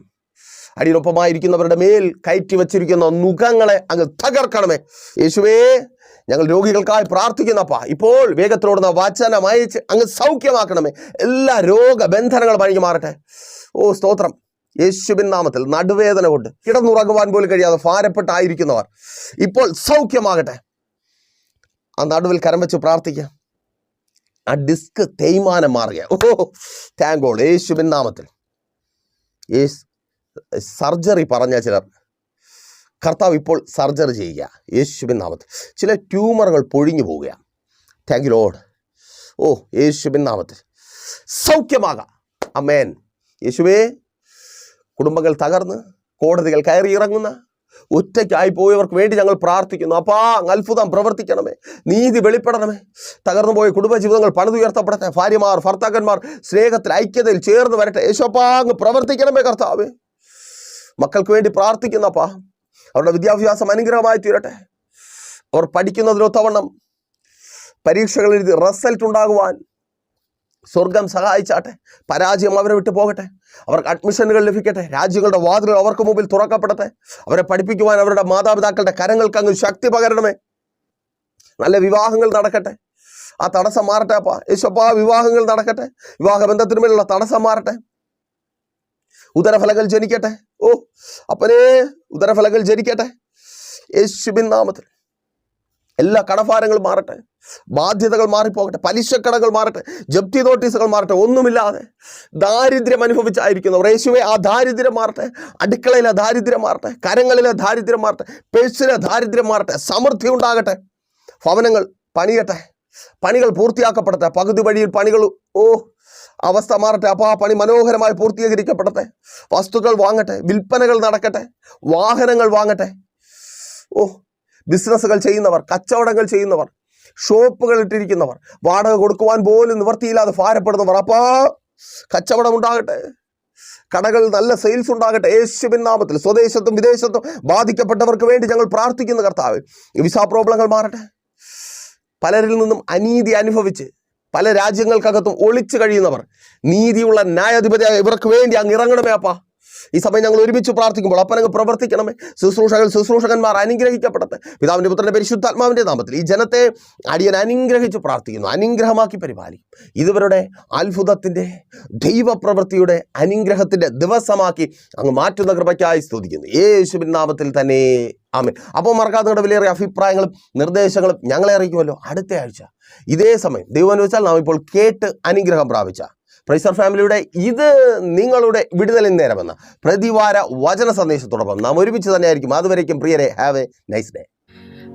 അടിയൊപ്പമായിരിക്കുന്നവരുടെ മേൽ കയറ്റി വച്ചിരിക്കുന്ന നുഖങ്ങളെ അങ്ങ് തകർക്കണമേ യേശുവേ. ഞങ്ങൾ രോഗികൾക്കായി പ്രാർത്ഥിക്കുന്നപ്പാ, ഇപ്പോൾ വേഗത്തിലോടുന്ന വചനം അയച്ച് അങ്ങ് സൗഖ്യമാക്കണമേ. എല്ലാ രോഗബന്ധനങ്ങളും അഴിഞ്ഞു മാറട്ടെ. സ്തോത്രം. യേശുവിൻ നാമത്തിൽ നടുവേദന കൊണ്ട് കിടന്നുറങ്ങുവാൻ പോലും കഴിയാതെ ഭാരപ്പെട്ടായിരിക്കുന്നവർ ഇപ്പോൾ സൗഖ്യമാകട്ടെ. ആ നടുവിൽ കരം വെച്ച് പ്രാർത്ഥിക്കാം. ആ ഡിസ്ക് തേയ്മാനം മാറിയ താങ്ക് ഗോഡ് യേശുവിൻ നാമത്തിൽ. സർജറി പറഞ്ഞ ചിലർ കർത്താവ് ഇപ്പോൾ സർജറി ചെയ്യുക യേശുവിൻ നാമത്തിൽ. ചില ട്യൂമറുകൾ പൊഴിഞ്ഞു പോവുകയാണ്. Thank you Lord. യേശുവിൻ നാമത്തിൽ സൗഖ്യമാകാം. ആമേൻ. യേശുവേ, കുടുംബങ്ങൾ തകർന്ന് കോടതികൾ കയറി ഇറങ്ങുന്ന ഒറ്റയ്ക്കായി പോയവർക്ക് വേണ്ടി ഞങ്ങൾ പ്രാർത്ഥിക്കുന്നു. അപ്പാ, അത്ഭുതം പ്രവർത്തിക്കണമേ, നീതി വെളിപ്പെടണമേ. തകർന്നു പോയ കുടുംബജീവിതങ്ങൾ പണിതുയർത്തപ്പെടട്ടെ. ഭാര്യമാർ, ഭർത്താക്കന്മാർ സ്നേഹത്തിൽ, ഐക്യതയിൽ ചേർന്ന് വരട്ടെ. യേശോപ്പാ, അങ്ങ് പ്രവർത്തിക്കണമേ കർത്താവേ. മക്കൾക്ക് വേണ്ടി പ്രാർത്ഥിക്കുന്നപ്പാ, അവരുടെ വിദ്യാഭ്യാസം അനുഗ്രഹമായി തീരട്ടെ. അവർ പഠിക്കുന്നതിനൊത്തവണ്ണം പരീക്ഷകൾ എഴുതി റിസൾട്ട് ഉണ്ടാകുവാൻ സ്വർഗം സഹായിച്ചാട്ടെ. പരാജയം അവരെ വിട്ടു പോകട്ടെ. അവർക്ക് അഡ്മിഷനുകൾ ലഭിക്കട്ടെ. രാജ്യങ്ങളുടെ വാതിലുകൾ അവർക്ക് മുമ്പിൽ തുറക്കപ്പെടട്ടെ. അവരെ പഠിപ്പിക്കുവാൻ അവരുടെ മാതാപിതാക്കളുടെ കരങ്ങൾക്ക് അങ്ങ് ശക്തി പകരണമേ. നല്ല വിവാഹങ്ങൾ നടക്കട്ടെ. ആ തടസ്സം മാറട്ടെ അപ്പാ. യേശുപ്പാ, വിവാഹങ്ങൾ നടക്കട്ടെ. വിവാഹബന്ധത്തിന് മേലുള്ള തടസ്സം മാറട്ടെ. ഉദരഫലങ്ങൾ ജനിക്കട്ടെ. അപ്പനേ, ഉദരഫലങ്ങൾ ജനിക്കട്ടെ യേശുവിൻ നാമത്തിൽ. എല്ലാ കടഭാരങ്ങളും മാറട്ടെ. ബാധ്യതകൾ മാറിപ്പോകട്ടെ. പലിശക്കടകൾ മാറട്ടെ. ജപ്തി നോട്ടീസുകൾ മാറട്ടെ. ഒന്നുമില്ലാതെ ദാരിദ്ര്യം അനുഭവിച്ചായിരിക്കുന്നവർ യേശുവേ, ആ ദാരിദ്ര്യം മാറട്ടെ. അടുക്കളയിലെ ദാരിദ്ര്യം മാറട്ടെ. കരങ്ങളിലെ ദാരിദ്ര്യം മാറട്ടെ. പേഴ്സിലെ ദാരിദ്ര്യം മാറട്ടെ. സമൃദ്ധി ഉണ്ടാകട്ടെ. ഭവനങ്ങൾ പണിയട്ടെ. പണികൾ പൂർത്തിയാക്കപ്പെടട്ടെ. പകുതി വഴിയിൽ പണികൾ അവസ്ഥ മാറട്ടെ. അപ്പോൾ ആ പണി മനോഹരമായി പൂർത്തീകരിക്കപ്പെടട്ടെ. വസ്തുക്കൾ വാങ്ങട്ടെ. വിൽപ്പനകൾ നടക്കട്ടെ. വാഹനങ്ങൾ വാങ്ങട്ടെ. ബിസിനസ്സുകൾ ചെയ്യുന്നവർ, കച്ചവടങ്ങൾ ചെയ്യുന്നവർ, ഷോപ്പുകൾ ഇട്ടിരിക്കുന്നവർ, വാടക കൊടുക്കുവാൻ പോലും നിവർത്തിയില്ലാതെ ഭാരപ്പെടുന്നവർ, അപ്പാ, കച്ചവടം ഉണ്ടാകട്ടെ. കടകൾ നല്ല സെയിൽസ് ഉണ്ടാകട്ടെ യേശുവിൻ നാമത്തിൽ. സ്വദേശത്തും വിദേശത്തും ബാധിക്കപ്പെട്ടവർക്ക് വേണ്ടി ഞങ്ങൾ പ്രാർത്ഥിക്കുന്ന കർത്താവ്, വിസ പ്രോബ്ലങ്ങൾ മാറട്ടെ. പലരിൽ നിന്നും അനീതി അനുഭവിച്ച് പല രാജ്യങ്ങൾക്കകത്തും ഒളിച്ചു കഴിയുന്നവർ, നീതിയുള്ള ന്യായാധിപതിയായ ഇവർക്ക് വേണ്ടി അങ്ങ് ഇറങ്ങണമേ അപ്പാ. ഈ സമയം ഞങ്ങൾ ഒരുമിച്ച് പ്രാർത്ഥിക്കുമ്പോൾ അപ്പനങ്ങ് പ്രവർത്തിക്കണമേ. ശുശ്രൂഷകന്മാർ അനുഗ്രഹിക്കപ്പെടട്ടെ. പിതാവിൻ്റെ പുത്രൻ്റെ പരിശുദ്ധാത്മാവിൻ്റെ നാമത്തിൽ ഈ ജനത്തെ അടിയൻ അനുഗ്രഹിച്ച് പ്രാർത്ഥിക്കുന്നു. അനുഗ്രഹമാക്കി പരിപാലിക്കും. ഇതുവരുടെ അത്ഭുതത്തിൻ്റെ, ദൈവപ്രവൃത്തിയുടെ, അനുഗ്രഹത്തിൻ്റെ ദിവസമാക്കി അങ്ങ് മാറ്റുന്ന കൃപയ്ക്കായി സ്തുതിക്കുന്നു യേശുവിൻ നാമത്തിൽ തന്നെ. ആമേൻ. അപ്പോൾ മറക്കാതെ നിങ്ങളുടെ വിലയേറിയ അഭിപ്രായങ്ങളും നിർദ്ദേശങ്ങളും ഞങ്ങളെ അറിയിക്കുമല്ലോ. അടുത്ത ആഴ്ച ഇതേ സമയം ദൈവം അനുവദിച്ചാൽ നാം ഇപ്പോൾ കേട്ട് അനുഗ്രഹം പ്രാപിച്ച പ്രൈസർ ഫാമിലിയുടെ ഇത് നിങ്ങളുടെ വിടുതലിൻ നേരമെന്ന പ്രതിവാര വചന സന്ദേശത്തോടൊപ്പം നാം ഒരുമിച്ച് തന്നെയായിരിക്കും. അതുവരേക്കും പ്രിയരെ, ഹാവ് എ നൈസ് ഡേ.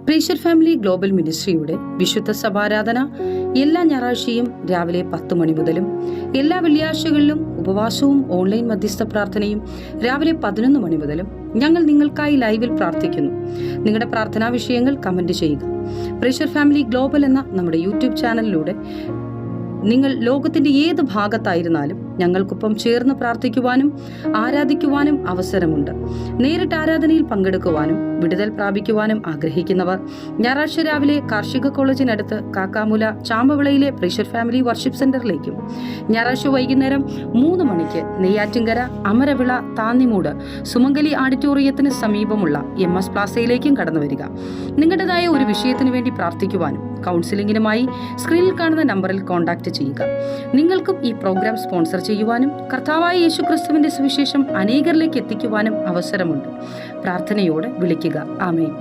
പ്രീഷർ ഫാമിലി ഗ്ലോബൽ മിനിസ്ട്രിയുടെ വിശുദ്ധ സഭാരാധന എല്ലാ ഞായറാഴ്ചയും രാവിലെ 10 മണി മുതലും എല്ലാ വെള്ളിയാഴ്ചകളിലും ഉപവാസവും ഓൺലൈൻ മധ്യസ്ഥ പ്രാർത്ഥനയും രാവിലെ 11 മണി മുതലും ഞങ്ങൾ നിങ്ങൾക്കായി ലൈവിൽ പ്രാർത്ഥിക്കുന്നു. നിങ്ങളുടെ പ്രാർത്ഥനാ വിഷയങ്ങൾ കമന്റ് ചെയ്യുക. പ്രീഷർ ഫാമിലി ഗ്ലോബൽ എന്ന നമ്മുടെ യൂട്യൂബ് ചാനലിലൂടെ നിങ്ങൾ ലോകത്തിന്റെ ഏത് ഭാഗത്തായിരുന്നാലും ഞങ്ങൾക്കൊപ്പം ചേർന്ന് പ്രാർത്ഥിക്കുവാനും ആരാധിക്കുവാനും അവസരമുണ്ട്. നേരിട്ട് ആരാധനയിൽ പങ്കെടുക്കുവാനും വിടുതൽ പ്രാപിക്കുവാനും ആഗ്രഹിക്കുന്നവർ ഞായറാഴ്ച രാവിലെ കാർഷിക കോളേജിനടുത്ത് കാക്കാമുല ചാമ്പവിളയിലെ പ്രീഷർ ഫാമിലി വർഷിപ്പ് സെന്ററിലേക്കും ഞായറാഴ്ച വൈകുന്നേരം 3 മണിക്ക് നെയ്യാറ്റിൻകര അമരവിള താന്നിമൂട് സുമംഗലി ഓഡിറ്റോറിയത്തിന് സമീപമുള്ള MS പ്ലാസയിലേക്കും കടന്നു വരിക. നിങ്ങളുടേതായ ഒരു വിഷയത്തിന് വേണ്ടി പ്രാർത്ഥിക്കുവാനും കൗൺസിലിംഗിനുമായി സ്ക്രീനിൽ കാണുന്ന നമ്പറിൽ കോൺടാക്ട് ചെയ്യുക. നിങ്ങൾക്കും ഈ പ്രോഗ്രാം സ്പോൺസർ ചെയ്യുവാനും കർത്താവായ യേശുക്രിസ്തുവിന്റെ സുവിശേഷം അനേകരിലേക്ക് എത്തിക്കുവാനും അവസരമുണ്ട്. പ്രാർത്ഥനയോടെ വിളിക്കുക. ആമേൻ.